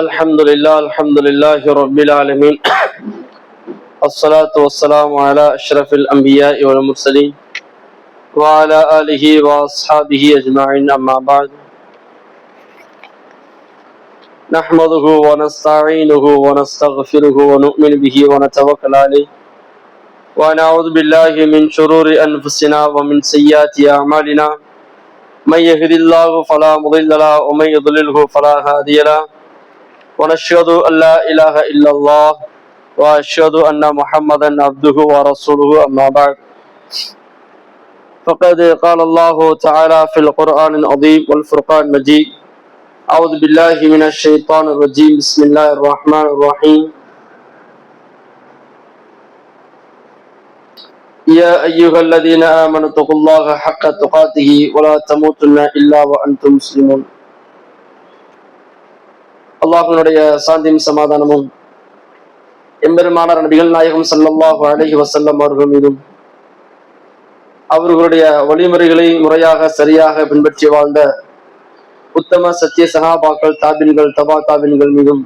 الحمد لله رب العالمين. الصلاة والسلام على أشرف الأنبياء والمرسلين وعلى آله وأصحابه أجمعين، أما بعد. نحمده ونستعينه ونستغفره ونؤمن به ونتوكل عليه ونعوذ بالله من شرور أنفسنا ومن سيئات أعمالنا. من يهد الله فلا مضل له ومن يضلله فلا هادي له. ونشهد أن لا إله إلا الله وأشهد أن محمدا عبده ورسوله، أما بعد. فقد قال الله تعالى في القرآن العظيم والفرقان المجيد: أعوذ بالله من الشيطان الرجيم، بسم الله الرحمن الرحيم. يا أيها الذين آمنوا اتقوا الله حق تقاته ولا تموتن إلا وأنتم مسلمون. அல்லாஹ்வினுடைய சாந்தியும் சமாதானமும் எம்பெருமானார் நபிகள் நாயகம் ஸல்லல்லாஹு அலைஹி வஸல்லம் அவர்கள் மீதும், அவர்களுடைய வழிமுறைகளை முறையாக சரியாக பின்பற்றி வாழ்ந்த உத்தம சத்திய சஹாபாக்கள், தாபின்கள், தபா தாபின்கள் மீதும்,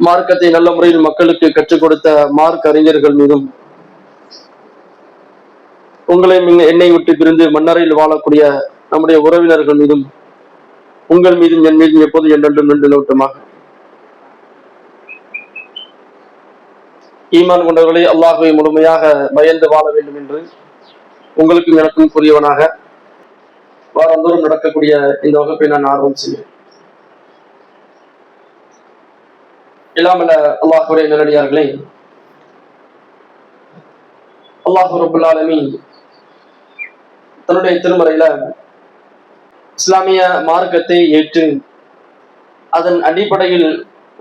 மார்க்கத்தை நல்ல முறையில் மக்களுக்கு கற்றுக் கொடுத்த மார்க் அறிஞர்கள் மீதும், உங்களை என்னை விட்டு பிரிந்து மன்னரையில் வாழக்கூடிய நம்முடைய உறவினர்கள் மீதும், உங்கள் மீதும் என் மீதும் எப்போது என்றென்றும் நின்று நோட்டமாக. ஈமான் கொண்டவர்களை அல்லாஹ்வை முழுமையாக பயந்து வாழ வேண்டும் என்று உங்களுக்கும் எனக்கும் கூறியவனாக வாரந்தோறும் நடக்கக்கூடிய இந்த வகுப்பை நான் ஆர்வம் செய்வேன். இல்லாமல அல்லாஹ்வுடைய நல்லடியார்களே, அல்லாஹ் ரப்பல் ஆலமீன் தன்னுடைய திருமறையில இஸ்லாமிய மார்க்கத்தை ஏற்று அதன் அடிப்படையில்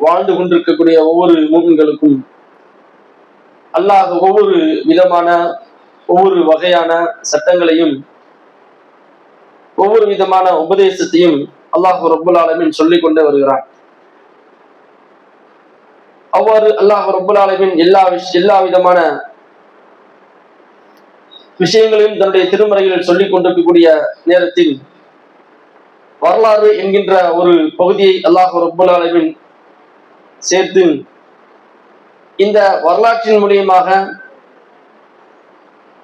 வாழ்ந்து கொண்டிருக்கக்கூடிய ஒவ்வொரு மூமின்களுக்கும் அல்லாஹ் ஒவ்வொரு விதமான ஒவ்வொரு வகையான சட்டங்களையும் ஒவ்வொரு விதமான உபதேசத்தையும் அல்லாஹ் ரப்பல் ஆலமீன் சொல்லிக் கொண்டே வருகிறான். அவ்வாறு அல்லாஹ் ரப்பல் ஆலமீன் எல்லா விதமான விஷயங்களையும் தன்னுடைய திருமறையில் சொல்லிக் கொண்டிருக்கக்கூடிய நேரத்தில் வரலாறு என்கின்ற ஒரு பகுதியை அல்லாஹ் ரப்பல் ஆலமீன் சேர்த்து இந்த வரலாற்றின் மூலியமாக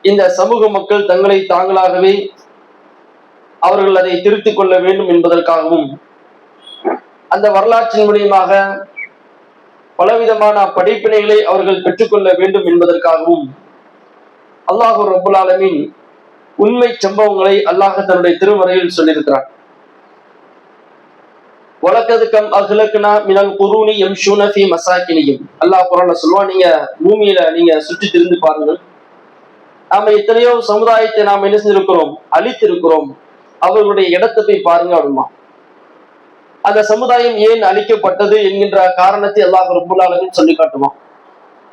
இந்த சமூக மக்கள் தங்களை தாங்களாகவே அவர்கள் அதை திருத்திக் கொள்ள வேண்டும் என்பதற்காகவும், அந்த வரலாற்றின் மூலியமாக பலவிதமான படிப்பினைகளை அவர்கள் பெற்றுக்கொள்ள வேண்டும் என்பதற்காகவும் அல்லாஹ் ரப்பல் ஆலமீன் உண்மை சம்பவங்களை அல்லாஹ் தன்னுடைய திருமறையில் சொல்லியிருக்கிறார். வலக்கதுக்கம் அஹ்லக்னா மினல் குரூனி யம்ஷூன ஃபீ மசாகினிஹிம். அல்லாஹ் குர்ஆன்ல சொல்வான், நீங்க பூமியில நீங்க சுற்றி திரிந்து பாருங்கள், நாம எத்தனையோ சமுதாயத்தை நாம் என்ன செஞ்சிருக்கிறோம், அழித்திருக்கிறோம், அவர்களுடைய இடத்தை போய் பாருங்க அப்படிமா. அந்த சமுதாயம் ஏன் அழிக்கப்பட்டது என்கின்ற காரணத்தை அல்லாஹ் ரப்பல் ஆலமீன் சொல்லி காட்டுவான்.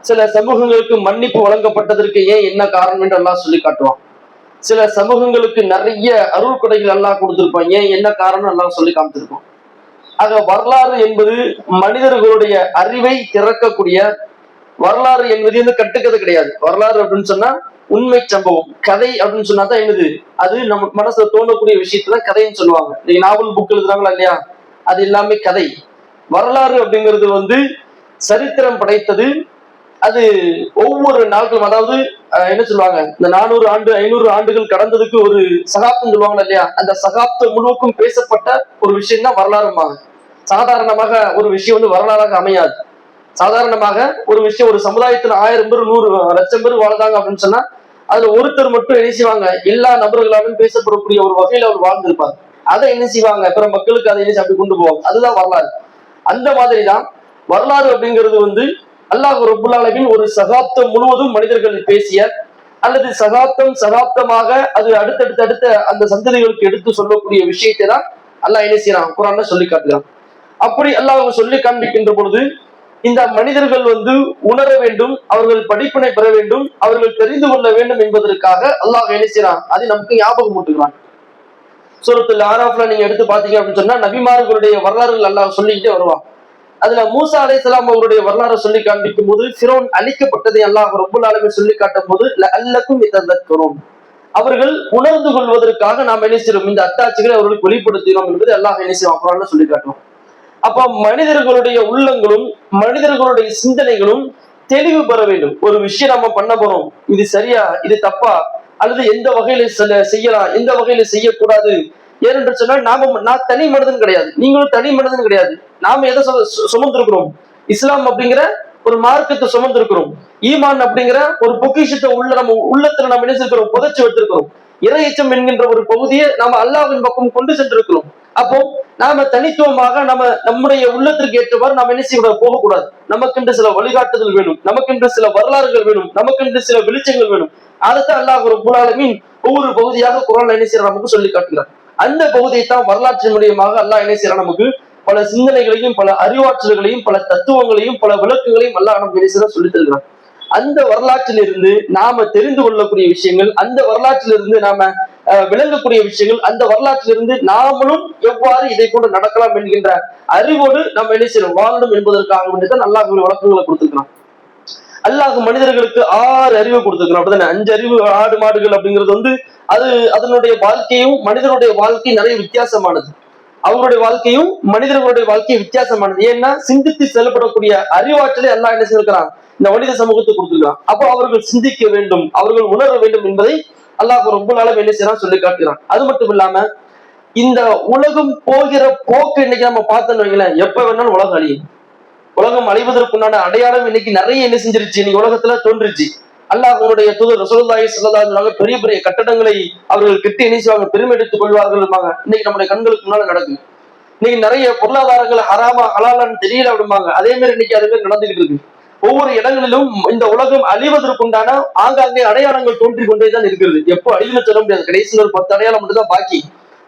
சில சமூகங்களுக்கு மன்னிப்பு வழங்கப்பட்டதற்கு ஏன் என்ன காரணம் என்று அல்லாஹ் சொல்லி காட்டுவான். சில சமூகங்களுக்கு நிறைய அருள் கொடைகள் அல்லாஹ் கொடுத்திருப்பான், ஏன் என்ன காரணம் அல்லாஹ் சொல்லி காமிச்சிருப்பான். ஆக வரலாறு என்பது மனிதர்களுடைய அறிவை திறக்கக்கூடிய, வரலாறு என்பது வந்து கட்டுக்கதை கிடையாது. வரலாறு அப்படின்னு சொன்னா உண்மை சம்பவம், கதை அப்படின்னு சொன்னா தான் என்னது, அது நம்ம மனசுல தோணக்கூடிய விஷயத்துல கதைன்னு சொல்லுவாங்க. நீங்க நாவல் புக் எழுதுறாங்களா இல்லையா, அது எல்லாமே கதை. வரலாறு அப்படிங்கிறது வந்து சரித்திரம் படைத்தது. அது ஒவ்வொரு நாட்களும், அதாவது என்ன சொல்லுவாங்க, இந்த 400 ஆண்டு 500 ஆண்டுகள் கடந்ததுக்கு ஒரு சகாப்தம் சொல்லுவாங்க இல்லையா, அந்த சகாப்தம் முழுவதும் பேசப்பட்ட ஒரு விஷயம் தான் வரலாறுமாங்க. சாதாரணமாக ஒரு விஷயம் வந்து வரலாறாக அமையாது. சாதாரணமாக ஒரு விஷயம், ஒரு சமுதாயத்துல 1000 பேர் 100 லட்சம் பேர் வாழ்ந்தாங்க அப்படின்னு சொன்னா அதுல ஒருத்தர் மட்டும் என்ன செய்வாங்க, எல்லா நபர்களாலும் பேசப்படக்கூடிய ஒரு வகையில அவர் வாழ்ந்திருப்பார். அதை என்ன செய்வாங்க, பிற மக்களுக்கு அதை என்ன அப்படி கொண்டு போவாங்க. அதுதான் வரலாறு. அந்த மாதிரிதான் வரலாறு அப்படிங்கிறது வந்து அல்லாஹ் ரப்பல் ஆலமீன் ஒரு சகாப்தம் முழுவதும் மனிதர்கள் பேசிய, அல்லது சகாப்தமாக அது அடுத்த அந்த சந்ததிகளுக்கு எடுத்து சொல்லக்கூடிய விஷயத்தை தான் அல்லாஹ் என்ன செய்யறான், குர்ஆன்ல சொல்லி காட்டுகிறான். அப்படி அல்லாஹ் சொல்லி காண்பிக்கின்ற பொழுது இந்த மனிதர்கள் வந்து உணர வேண்டும், அவர்கள் படிப்பினை பெற வேண்டும், அவர்கள் தெரிந்து கொள்ள வேண்டும் என்பதற்காக அல்லாஹ் என்ன செய்யறான், அதை நமக்கு ஞாபகம் ஊட்டுகிறான். சூரத்துல் ஆராஃப்ல நீங்க எடுத்து பாத்தீங்க அப்படின்னு சொன்னா நபிமார்களுடைய வரலாறுகள் அல்லாஹ் சொல்லிக்கிட்டே வருவான். அதுல மூசா அலைஹிஸ்ஸலாம் அவருடைய வரலாறு சொல்லி காண்பிக்கும் போது ஃபிரௌன் அழிக்கப்பட்டதை அல்லாஹ் ரப்பல் ஆலமீன் சொல்லி காட்டும் போது லஅல்லக்கும் யததக்கரும், அவர்கள் உணர்ந்து கொள்வதற்காக நாம் என்ன செய்யறோம், இந்த அத்தாட்சிகளை அவர்களுக்கு வெளிப்படுத்தினோம் என்பது அல்லாஹ் என்ன செய்வோம் குர்ஆன்ல சொல்லி காட்டுவோம். அப்ப மனிதர்களுடைய உள்ளங்களும் மனிதர்களுடைய சிந்தனைகளும் தெளிவு பெற வேண்டும். ஒரு விஷயம் நம்ம பண்ண போறோம், இது சரியா இது தப்பா, அல்லது எந்த வகையில செய்யலாம் எந்த வகையில செய்யக்கூடாது. ஏனென்று சொன்னால் நான் தனி மனிதன் கிடையாது, நீங்களும் தனி மனிதன் கிடையாது. நாம எதை சுமந்திருக்கிறோம்? இஸ்லாம் அப்படிங்கிற ஒரு மார்க்கத்தை சுமந்திருக்கிறோம். ஈமான் அப்படிங்கிற ஒரு பொக்கிஷத்தை நம்ம உள்ளத்துல நம்ம நினைச்சிருக்கிறோம், புதைச்சு வைத்திருக்கிறோம். இறையச்சம் என்கின்ற ஒரு பகுதியை நாம அல்லாஹ்வின் பக்கம் கொண்டு சென்றிருக்கிறோம். அப்போ நாம தனித்துவமாக நம்முடைய உள்ளத்திற்கு ஏற்றவாறு நாம் என்ன செய்ய போகக்கூடாது. நமக்கென்று சில வழிகாட்டுதல் வேணும், நமக்கென்று சில வரலாறுகள் வேணும், நமக்கென்று சில வெளிச்சங்கள் வேணும். அதைத்தான் அல்லாஹ் ரப்பல் ஆலமீன் ஒவ்வொரு பகுதியாக குர்ஆன்ல என்ன செய்யறான், நமக்கு சொல்லி காட்டுகிறார். அந்த பகுதியை தான் வரலாற்றின் மூலியமாக அல்லாஹ் என்ன செய்யறான், நமக்கு பல சிந்தனைகளையும் பல அறிவாற்றல்களையும் பல தத்துவங்களையும் பல விளக்குகளையும் அல்லாஹ் நமக்கு என்ன செய்யறான், சொல்லி தருகிறான். அந்த வரலாற்றிலிருந்து நாம தெரிந்து கொள்ளக்கூடிய விஷயங்கள், அந்த வரலாற்றிலிருந்து நாம விளங்கக்கூடிய விஷயங்கள், அந்த வரலாற்றிலிருந்து நாமளும் எவ்வாறு இதை கொண்டு நடக்கலாம் என்கின்ற அறிவோடு நம்ம என்ன செய்யணும், வாழணும் என்பதற்காக வேண்டியதான் அல்லாஹ் வழக்கங்களை கொடுத்திருக்கிறான். அல்லாஹ் மனிதர்களுக்கு 6 அறிவு கொடுத்திருக்கிறான். அப்படிதானே? 5 அறிவு ஆடு மாடுகள் அப்படிங்கிறது அதனுடைய வாழ்க்கையும் மனிதனுடைய வாழ்க்கையும் நிறைய வித்தியாசமானது. அவருடைய வாழ்க்கையும் மனிதர்களுடைய வாழ்க்கையும் வித்தியாசமானது. ஏன்னா சிந்தித்து செயல்படக்கூடிய அறிவாற்றலை அல்லாஹ் என்ன செய்திருக்கிறான், இந்த மனித சமூகத்துக்கு கொடுத்திருக்கிறான். அப்போ அவர்கள் சிந்திக்க வேண்டும், அவர்கள் உணர வேண்டும் என்பதை அல்லாஹ் ரப்பல் ஆலமீன் என்ன செய்யறான், சொல்லி காட்டுகிறான். அது மட்டும் இல்லாம இந்த உலகம் போகிற போக்கு இன்னைக்கு நம்ம பார்த்தோம்னு வைங்களேன், எப்ப வேணாலும் உலகம் அழியும். உலகம் அழிவதற்குண்டான அடையாளம் இன்னைக்கு நிறைய என்ன செஞ்சிருச்சு, இன்னைக்கு உலகத்துல தோன்றுச்சு. அல்லாஹ்வுடைய தூதர் ரசூலுல்லாஹி ஸல்லல்லாஹு அலைஹி வஸல்லம் பெரிய பெரிய கட்டடங்களை அவர்கள் கட்டி என்ன செய்வாங்க, பெருமை எடுத்துக் கொள்வார்கள். இன்னைக்கு நம்முடைய கண்களுக்கு முன்னால நடக்குது. இன்னைக்கு நிறைய பொருளாதாரங்கள் ஹராமா ஹலாலான்னு தெரியல அப்படிம்பாங்க. அதே மாதிரி இன்னைக்கு அதுவே நடந்துகிட்டு இருக்கு. ஒவ்வொரு இடங்களிலும் இந்த உலகம் அழிவதற்குண்டான ஆங்காங்கே அடையாளங்கள் தோன்றிக் கொண்டேதான் இருக்கிறது. எப்போ அழிவுன்னு சொல்ல முடியாது. கடைசியில் ஒரு 10 அடையாளம் மட்டும் தான் பாக்கி.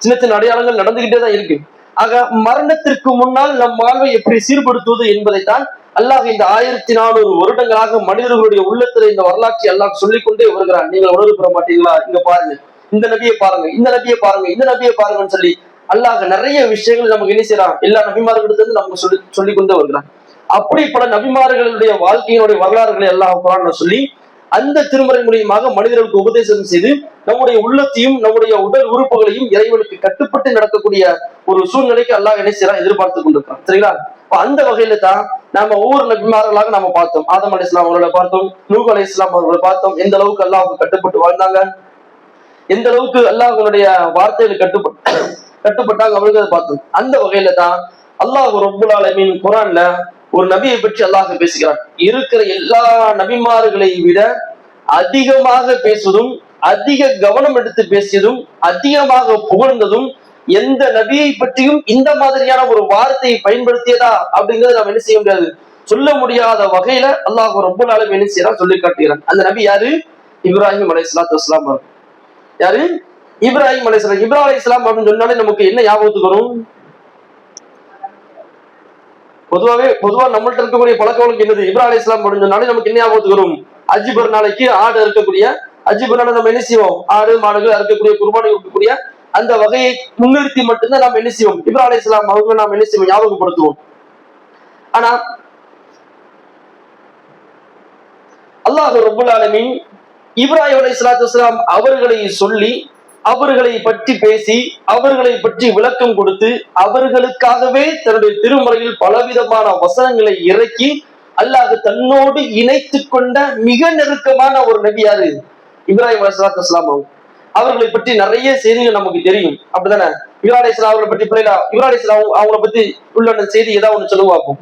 சின்ன சின்ன அடையாளங்கள் நடந்துகிட்டே தான் இருக்கு. ஆக மரணத்திற்கு முன்னால் நம் வாழ்வை எப்படி சீர்படுத்துவது என்பதைத்தான் அல்லாஹ் இந்த 1400 வருடங்களாக மனிதர்களுடைய உள்ளத்துல இந்த வரலாற்றை அல்லாஹ் சொல்லிக்கொண்டே வருகிறான். நீங்கள் உணர்வு பெற மாட்டீங்களா? இங்க பாருங்க, இந்த நபியை பாருங்க, இந்த நபியை பாருங்க, இந்த நபியை பாருங்கன்னு சொல்லி அல்லாஹ் நிறைய விஷயங்கள் நமக்கு என்ன செய்யறான், எல்லா நபிமார்களிடத்திலிருந்து நமக்கு சொல்லிக்கொண்டே வருகிறான். அப்படி பல நபிமார்களுடைய வாழ்க்கையினுடைய வரலாறுகளை அல்லாஹ் குர்ஆன்ல சொல்லி அந்த திருமறை மூலியமாக மனிதர்களுக்கு உபதேசம் செய்து நம்முடைய உள்ளத்தையும் நம்முடைய உடல் உறுப்புகளையும் இறைவனுக்கு கட்டுப்பட்டு நடக்கக்கூடிய ஒரு சூழ்நிலைக்கு அல்லாஹ் என்ன செய்யறான், எதிர்பார்த்து கொண்டிருக்கான். சரிங்களா? அந்த வகையில தான் நாம ஒவ்வொரு நபிமார்களாக நாம பார்த்தோம். ஆதம் அலைஹிஸ்ஸலாம் அவர்களை பார்த்தோம், நூஹ் அலைஹிஸ்ஸலாம் அவர்களை பார்த்தோம். எந்த அளவுக்கு அல்லாஹ்வுக்கு கட்டுப்பட்டு வாழ்ந்தாங்க, எந்த அளவுக்கு அல்லாஹ்வுடைய வார்த்தைகள் கட்டுப்பட்டாங்க அப்படிங்கிறத பார்த்தோம். அந்த வகையில தான் அல்லாஹ் ரப்பல் ஆலமீன் குர்ஆன்ல ஒரு நபியை பற்றி அல்லாஹ் பேசுகிறான். இருக்கிற எல்லா நபிமார்களை விட அதிகமாக பேசுவதும் அதிக கவனம் எடுத்து பேசியதும் அதிகமாக புகழ்ந்ததும் எந்த நபியை பற்றியும் இந்த மாதிரியான ஒரு வார்த்தையை பயன்படுத்தியதா அப்படிங்கறத நம்ம என்ன செய்ய முடியாது, சொல்ல முடியாத வகையில அல்லாஹ் ரப்பல் ஆலமீன் என்ன செய்யறான், சொல்லி காட்டுகிறான். அந்த நபி யாரு? இப்ராஹிம் அலைஹிஸ்ஸலாத்து வஸ்ஸலாம். யாரு? இப்ராஹிம் அலைஹிஸ்ஸலாம். இப்ராஹிம் அலைஹிஸ்ஸலாம் அப்படின்னு சொன்னாலே நமக்கு என்ன ஞாபகத்துக்கு வரும்? பொதுவா நம்மள்ட்ட இருக்கக்கூடிய பழக்க வழக்கம் என்னது? இப்ராஹிம் அலைஹிஸ்ஸலாம் அப்படின்னு சொன்னாலே நமக்கு என்ன ஞாபகத்துக்கு வரும்? ஹஜ் பெருநாளைக்கு ஆடு இருக்கக்கூடிய, ஹஜ் பெருநாளை நம்ம என்ன செய்வோம், ஆடு மாடுகள் அறுக்கக்கூடிய, குர்பானை கொடுக்கக்கூடிய அந்த வகையை முன்னிறுத்தி மட்டும்தான் நம்ம என்ன செய்வோம், இப்ராஹிம் அலைஹிஸ்ஸலாம் அவங்களை நாம் என்ன செய்வோம், ஞாபகப்படுத்துவோம். ஆனா அல்லாஹ் ரப்பல் ஆலமீன் இப்ராஹிம் அலைஹிஸ்ஸலாத்து வஸ்ஸலாம் அவர்களை சொல்லி, அவர்களை பற்றி பேசி, அவர்களை பற்றி விளக்கம் கொடுத்து, அவர்களுக்காகவே தன்னுடைய திருமறையில் பலவிதமான வசனங்களை இறக்கி அல்லாஹ் தன்னோடு இணைத்து கொண்ட மிக நெருக்கமான ஒரு நபி யாரு? இப்ராஹிம் அலைஹிஸ்ஸலாத்து வஸ்ஸலாம். அவர்களை பற்றி நிறைய செய்திகள் நமக்கு தெரியும். அப்படிதானே? இப்ராஹிம் அலைஹிஸ்ஸலாம் அவர்களை பற்றி இப்ராஹிம் அலைஹிஸ்ஸலாம் அவங்களை பத்தி உள்ள செய்தி ஏதாவது ஒண்ணு சொல்லுவாக்கும்.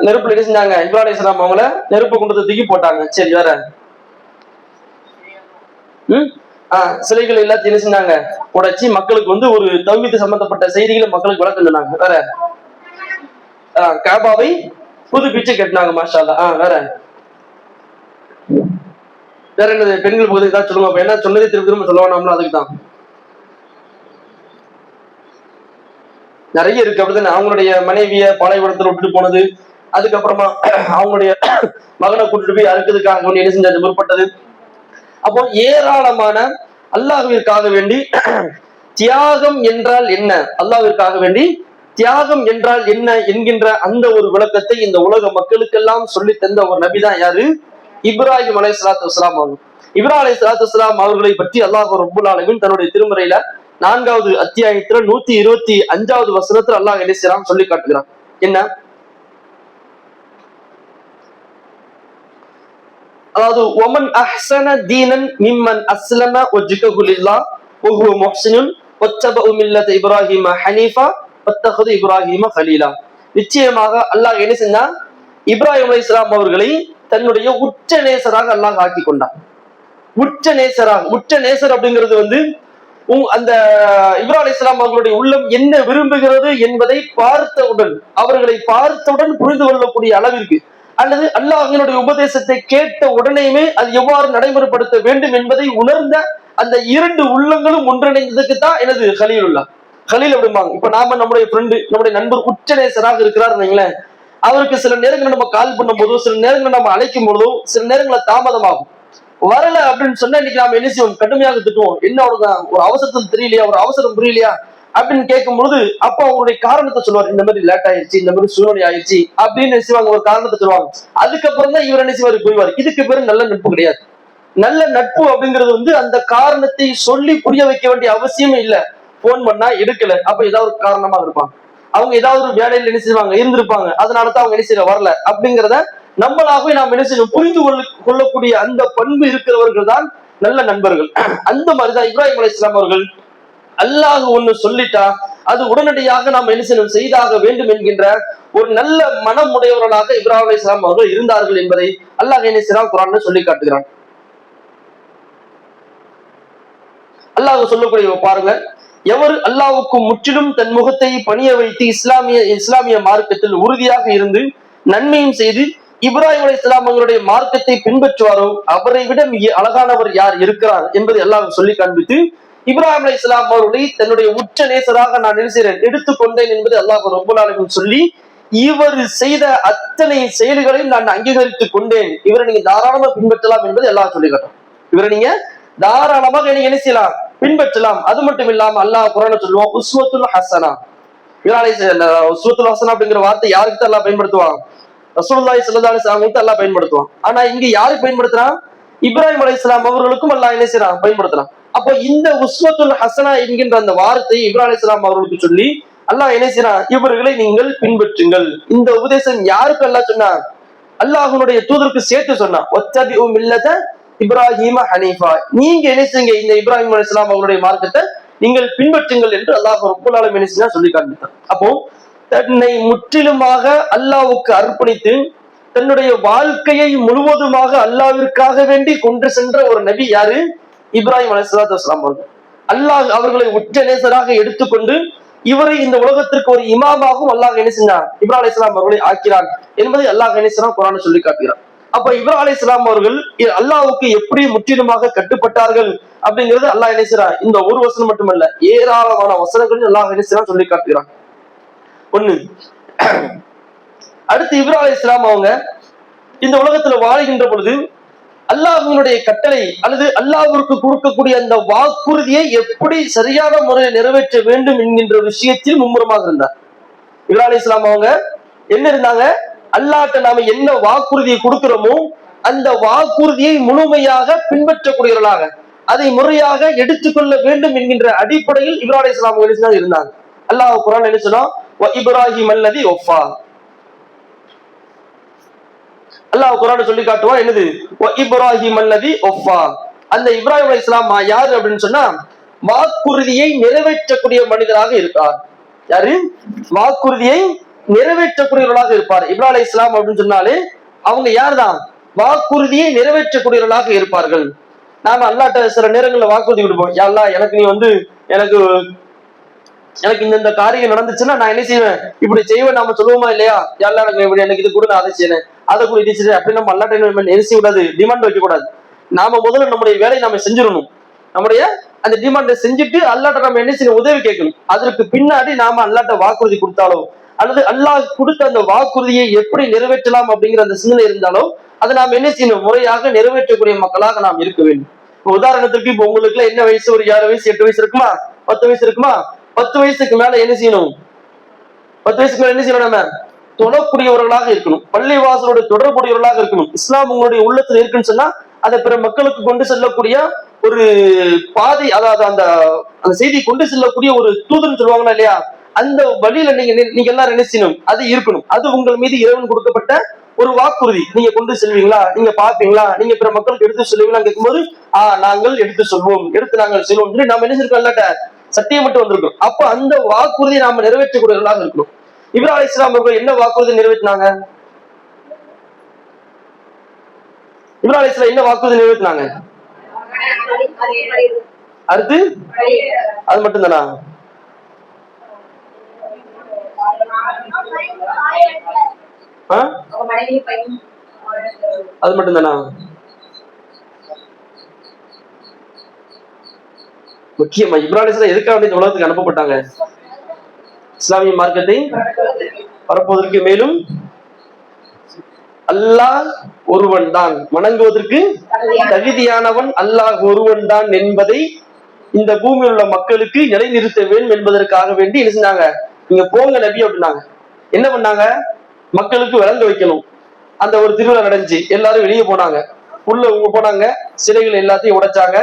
நெருப்புல என்ன செஞ்சாங்க? இப்ராஹிம் அலைஹிஸ்ஸலாம் அவங்கள நெருப்பு கொண்டு தூக்கி போட்டாங்க. சரி, வேற சிலைகள் எல்லாத்தையும் என்ன செஞ்சாங்க, உடைச்சி மக்களுக்கு ஒரு தௌஹீத் சம்பந்தப்பட்ட செய்திகளை மக்களுக்கு விளக்கம் சொன்னாங்க. வேற காபாவை புதுப்பிச்சு கட்டினாங்க. மாஷா அல்லாஹ். வேற வேற என்னது? பெண்கள் பகுதி தான் சொல்லுங்க. அப்ப என்ன சொன்னதே திரும்ப திரும்ப சொல்லுவானோம்ல, அதுக்கு தான் நிறைய இருக்கு. அப்படித்தானே? அவங்களுடைய மனைவிய பாலைவனத்துல விட்டுட்டு போனது, அதுக்கப்புறமா அவங்களுடைய மகனை கூட்டிட்டு போய் அறுக்கிறதுக்காக என்ன செஞ்சது, முற்பட்டது. அப்போ ஏராளமான அல்லாஹ்விற்காக வேண்டி தியாகம் என்றால் என்ன, அல்லாஹ்விற்காக வேண்டி தியாகம் என்றால் என்ன என்கின்ற அந்த ஒரு விளக்கத்தை இந்த உலக மக்களுக்கெல்லாம் சொல்லி தந்த ஒரு நபிதான் யாரு? இப்ராஹிம் அலைஹிஸ்ஸலாத்து வஸ்ஸலாம் அவர்கள். இப்ராஹிம் அலைஹிஸ்ஸலாத்து வஸ்ஸலாம் அவர்களை பற்றி அல்லாஹ் ரப்புல் ஆலமீன் தன்னுடைய திருமறையில 4வது அத்தியாயத்துல 125வது வசனத்துல அல்லாஹ் என்ன செய்றான் சொல்லி காட்டுகிறான். என்ன? அதாவது ஒமன் அஹ்ஸன தீனன் மிம்மன் அஸ்லம வஜ்ஹஹு லில்லாஹ் வ ஹுவ முஹ்ஸினுன் வத்தபஅ மில்லத இப்ராஹீம ஹனீஃபா வத்தஹத இப்ராஹீம கலீலா. நிச்சயமாக அல்லாஹ் என்ன செஞ்சான்? இப்ராஹிம் அலைஹிஸ்ஸலாம் அவர்களை தன்னுடைய உச்ச நேசராக அல்லாஹ் ஆக்கி கொண்டான். உச்ச நேசராக, உச்ச நேசர் அப்படிங்கிறது அந்த இப்ராஹிம் அலைஹிஸ்ஸலாம் அவர்களுடைய உள்ளம் என்ன விரும்புகிறது என்பதை பார்த்தவுடன், அவர்களை பார்த்தவுடன் புரிந்து கொள்ளக்கூடிய அளவிற்கு, அல்லது அல்லாஹ்வினுடைய உபதேசத்தை கேட்ட உடனேயுமே அது எவ்வாறு நடைமுறைப்படுத்த வேண்டும் என்பதை உணர்ந்த அந்த 2 உள்ளங்களும் ஒன்றிணைந்ததுக்கு தான் எனது கலீலுல்லாஹ். கலீல் அப்படிம்பாங்க. இப்ப நாம நம்முடைய ஃப்ரெண்டு, நம்முடைய நண்பர் உச்ச நேசராக இருக்கிறார், அவருக்கு சில நேரங்கள் நம்ம கால் பண்ணும் போதோ, சில நேரங்கள் நம்ம அழைக்கும் பொழுதோ, சில நேரங்கள தாமதமாகும். வரல அப்படின்னு சொன்னா இன்னைக்கு நாம என்ன செய்வோம்? கடுமையாக திட்டுவோம். என்ன ஒரு அவசரத்தில் தெரியலையா, ஒரு அவசரம் புரியலையா அப்படின்னு கேட்கும் பொழுது அப்ப அவருடைய காரணத்தை சொல்லுவார். இந்த மாதிரி லேட் ஆயிடுச்சு, இந்த மாதிரி சூழ்நிலை ஆயிடுச்சு அப்படின்னு நினைச்சுவாங்க, ஒரு காரணத்தை சொல்லுவாங்க. அதுக்கப்புறம் தான் இவர் நினைச்சுவாரு போய்வார். இதுக்கு பேரு நல்ல நட்பு கிடையாது. நல்ல நட்பு அப்படிங்கிறது அந்த காரணத்தை சொல்லி புரிய வைக்க வேண்டிய அவசியமே இல்லை. போன் பண்ணா எடுக்கல, அப்ப ஏதாவது ஒரு காரணமாக இருப்பாங்க. அவங்க ஏதாவது ஒரு வேலையில என்ன செய்வாங்க, இருந்திருப்பாங்க. அதனாலதான் அவங்க என்ன செய்ய வரல அப்படிங்கிறத நம்மளாகவே நாம் என்ன செய்யணும், புரிந்து கொள்ளக்கூடிய அந்த பண்பு இருக்கிறவர்கள் தான் நல்ல நண்பர்கள். அந்த மாதிரிதான் இப்ராஹிம் அலைஹிஸ்ஸலாம் அவர்கள் அல்லாஹ் ஒண்ணு சொல்லிட்டா அது உடனடியாக நாம் என்ன செய்யணும், செய்தாக வேண்டும் என்கின்ற ஒரு நல்ல மனம் உடையவர்களாக இப்ராஹிம் அலைஹிஸ்ஸலாம் அவர்கள் இருந்தார்கள் என்பதை அல்லாஹ் என்ன செய்யறான், குர்ஆன்ல சொல்லி காட்டுகிறான். அல்லாஹ் சொல்லக்கூடிய பாருங்க, எவர் அல்லாஹ்வுக்கு முற்றிலும் தன் முகத்தை பணிய வைத்து இஸ்லாமிய மார்க்கத்தில் உறுதியாக இருந்து நன்மையும் செய்து இப்ராஹிம் அலைஹிஸ்ஸலாம் அவர்களுடைய மார்க்கத்தை பின்பற்றுவாரோ அவரை விட மிக அழகானவர் யார் இருக்கிறார் என்பதை அல்லாஹ் சொல்லி காண்பித்து இப்ராஹிம் அலைஹிஸ்ஸலாம் அவர்களை தன்னுடைய உச்ச நேசராக நான் நினைக்கிறேன் எடுத்துக்கொண்டேன் என்பதை அல்லாஹ் ரப்பல் ஆலமீன் சொல்லி, இவர் செய்த அத்தனை செயல்களையும் நான் அங்கீகரித்துக் கொண்டேன், இவரை நீங்க தாராளமாக பின்பற்றலாம் என்பதை அல்லாஹ் சொல்லி காட்டும். இவரை நீங்க தாராளமாக நீங்க என்ன செய்யலாம், பின்பற்றலாம். அது மட்டும் இல்லாம அல்லாஹ் குர்ஆன்ல சொல்லுவோம், உஸ்வத்துல் ஹஸனா. உஸ்வத்துல் ஹஸனா அப்படிங்கிற வார்த்தை யாருக்கு அல்லாஹ் பயன்படுத்துவாங்க? ரசூலுல்லாஹி ஸல்லல்லாஹு அலைஹி வஸல்லம் அல்லாஹ் பயன்படுத்துவான். ஆனா இங்க யாரு பயன்படுத்துறான்? இப்ராஹிம் அலைஹிஸ்ஸலாம் அவர்களுக்கும் அல்லாஹ் என்ன செய்யறான், பயன்படுத்துறான். அப்போ இந்த உஸ்வத்துல் ஹஸனா என்கின்ற அந்த வார்த்தையை இப்ராஹிம் அலைஹிஸ்ஸலாம் அவர்களுக்கு சொல்லி அல்லாஹ் என்ன செய்யறான், இவர்களை நீங்கள் பின்பற்றுங்கள். இந்த உபதேசம் யாருக்கு அல்லாஹ் சொன்னான்? அல்லாஹ்வுடைய தூதருக்கு சேர்த்து சொன்னான். வத்தபிஉ மில்லத இப்ராஹீம ஹனீஃபா. நீங்க என்ன செய்யுங்க, இந்த இப்ராஹிம் அலைஹிஸ்ஸலாம் அவர்களுடைய மார்க்கத்தை நீங்கள் பின்பற்றுங்கள் என்று அல்லாஹ் ரப்பல் ஆலமீன் என்ன செய்ய சொல்லி காண்பித்தான். அப்போ தன்னை முற்றிலுமாக அல்லாஹ்வுக்கு அர்ப்பணித்து தன்னுடைய வாழ்க்கையை முழுவதுமாக அல்லாஹ்விற்காக வேண்டி கொண்டு சென்ற ஒரு நபி யாரு? இப்ராஹிம் அலைஹிஸ்ஸலாத்து வஸ்ஸலாம் அவர்கள். அல்லாஹ் அவர்களை உச்ச நேசராக எடுத்துக்கொண்டு இவரை இந்த உலகத்திற்கு ஒரு இமாமாகவும் அல்லாஹ் என்ன செஞ்சான், இப்ராஹிம் அலைஹிஸ்ஸலாம் அவர்களை ஆக்கிறான் என்பதை அல்லாஹ் என்ன செய்யறான், குர்ஆன்ல சொல்லி காட்டுகிறான். அப்ப இப்ராஹிம் அலைஹிஸ்ஸலாம் அவர்கள் அல்லாஹ்வுக்கு எப்படி முற்றிலுமாக கட்டுப்பட்டார்கள் அப்படிங்கிறது அல்லாஹ் என்ன செய்யறான், இந்த ஒரு வசனம் மட்டுமல்ல ஏராளமான வசனங்கள் அல்லாஹ் என்ன செய்யறான் சொல்லி காட்டுகிறான். ஒண்ணு. அடுத்து இப்ராஹிம் அலைஹிஸ்ஸலாம் அவங்க இந்த உலகத்துல வாழ்கின்ற பொழுது அல்லாஹ்வினுடைய கட்டளை அல்லது அல்லாஹ்விற்கு கொடுக்கக்கூடிய அந்த வாக்குறுதியை எப்படி சரியான முறையில் நிறைவேற்ற வேண்டும் என்கின்ற விஷயத்தில் மும்முரமாக இருந்தார். இப்ராஹிம் அலைஹிஸ்ஸலாம் அவங்க என்ன இருந்தாங்க, அல்லாஹ்ட்ட நாம என்ன வாக்குறுதியை கொடுக்கிறோமோ அந்த வாக்குறுதியை முழுமையாக பின்பற்றக்கூடியவர்களாக அதை முறையாக எடுத்துக்கொள்ள வேண்டும் என்கின்ற அடிப்படையில் இப்ராஹிம் அலைஹிஸ்ஸலாம் இருந்தாங்க. அல்லாஹ் குர்ஆன்ல என்ன சொன்னா, இப்ராஹிம் அல்லதி ஒஃபா. அல்லாஹ் குர்ஆன்ல சொல்லி காட்டுவான் என்னது, இப்ராஹிம் அல்லதி ஒஃபா. அந்த இப்ராஹிம் அலைஹிஸ்ஸலாம் யாரு அப்படின்னு சொன்னா, வாக்குறுதியை நிறைவேற்றக்கூடிய மனிதராக இருக்கார். யாரு? வாக்குறுதியை நிறைவேற்றக்கூடியவர்களாக இருப்பார். இப்ராஹிம் அலைஹிஸ்ஸலாம் அப்படின்னு சொன்னாலே அவங்க யாருதான், வாக்குறுதியை நிறைவேற்றக்கூடியவர்களாக இருப்பார்கள். நாம அல்லாஹ்ட்ட சில நேரங்கள்ல வாக்குறுதி கொடுப்போம், யா அல்லாஹ் எனக்கு நீ எனக்கு இந்த காரியம் நடந்துச்சுன்னா நான் என்ன செய்வேன், இப்படி செய்வேன் நாம சொல்லுவோமா இல்லையா? யா அல்லாஹ் எனக்கு இது கூட நான் அதை செய்யறேன், அதை கூட இது செய்யறேன் அப்படி நம்ம அல்லாஹ்ட்ட நெரிசி விடாது, டிமாண்ட் வைக்க கூடாது. நாம முதல்ல நம்முடைய வேலையை நாம செஞ்சிடணும். நம்முடைய அந்த டிமாண்டை செஞ்சுட்டு அல்லாஹ்ட்ட நம்ம என்ன செய்யணும், உதவி கேட்கணும். அதற்கு பின்னாடி நாம அல்லாஹ்ட்ட வாக்குறுதி கொடுத்தாலோ அல்லது அல்லாஹ் கொடுத்த அந்த வாக்குறுதியை எப்படி நிறைவேற்றலாம் அப்படிங்கிற அந்த சிந்தனை இருந்தாலோ அதை நாம் என்ன செய்யணும், முறையாக நிறைவேற்றக்கூடிய மக்களாக நாம் இருக்க வேண்டும். உதாரணத்துக்கு இப்ப உங்களுக்கு என்ன வயசு, ஒரு 7 வயசு 8 வயசு இருக்குமா, 10 வயசு இருக்குமா? 10 வயசுக்கு மேல என்ன செய்யணும், 10 வயசுக்கு மேல என்ன செய்யணும்? நம்ம தொழக்கூடியவர்களாக இருக்கணும், பள்ளிவாசலோட தொடர்புடையவர்களாக இருக்கணும். இஸ்லாம் உங்களுடைய உள்ளத்துல இருக்குன்னு சொன்னா அதை பிற மக்களுக்கு கொண்டு செல்லக்கூடிய ஒரு பாதை, அதாவது அந்த அந்த செய்தியை கொண்டு செல்லக்கூடிய ஒரு தூதர்னு சொல்லுவாங்களா இல்லையா, அந்த வழியில நீங்க எல்லாரும் என்ன செய்யணும்? அது இருக்கணும். அது உங்கள் மீது இறைவன் கொடுக்கப்பட்ட ஒரு வாக்குறுதி. நீங்க கொண்டு செல்வீங்களா, நீங்க பாப்பீங்களா, நீங்க பிற மக்களுக்கு எடுத்து சொல்லுவீங்களா கேட்கும்போது நாங்கள் எடுத்து சொல்வோம், எடுத்து நாங்கள் செல்வோம் சொல்லி நாம என்ன செஞ்சிருக்கோம்? இல்லாட்ட சத்தியம் மட்டும் வந்திருக்கோம். அப்ப அந்த வாக்குறுதியை நாம நிறைவேற்றக்கூடியவர்களாக இருக்கணும். இப்ராஹிம் அலைஹிஸ்ஸலாம் அவர்கள் என்ன வாக்குறுதி நிறைவேற்றினாங்க? இப்ராஹிம் அலைஹிஸ்ஸலாம் என்ன வாக்குறுதி நிறைவேற்றினாங்க? அடுத்து அது மட்டும் தானா? அது மட்டும் தானா? முக்கியமா இப்ராஹிம் அலைஹிஸ்ஸலாம் எதுக்காக இந்த உலகத்துக்கு அனுப்பப்பட்டாங்க? இஸ்லாமிய மார்க்கத்தை பரப்புவதற்கு, மேலும் அல்லாஹ் ஒருவன் தான், வணங்குவதற்கு தகுதியானவன் அல்லாஹ் ஒருவன் தான் என்பதை இந்த பூமியில் உள்ள மக்களுக்கு நிலைநிறுத்த வேண்டும் என்பதற்காக வேண்டி என்ன செஞ்சாங்க? நீங்க போங்க நபி அப்படின்னாங்க. என்ன பண்ணாங்க? மக்களுக்கு விளங்க வைக்கணும். அந்த ஒரு திருவிழா நடந்துச்சு, எல்லாரும் வெளியே போனாங்க, உள்ள போனாங்க, சிலைகள் எல்லாத்தையும் உடைச்சாங்க.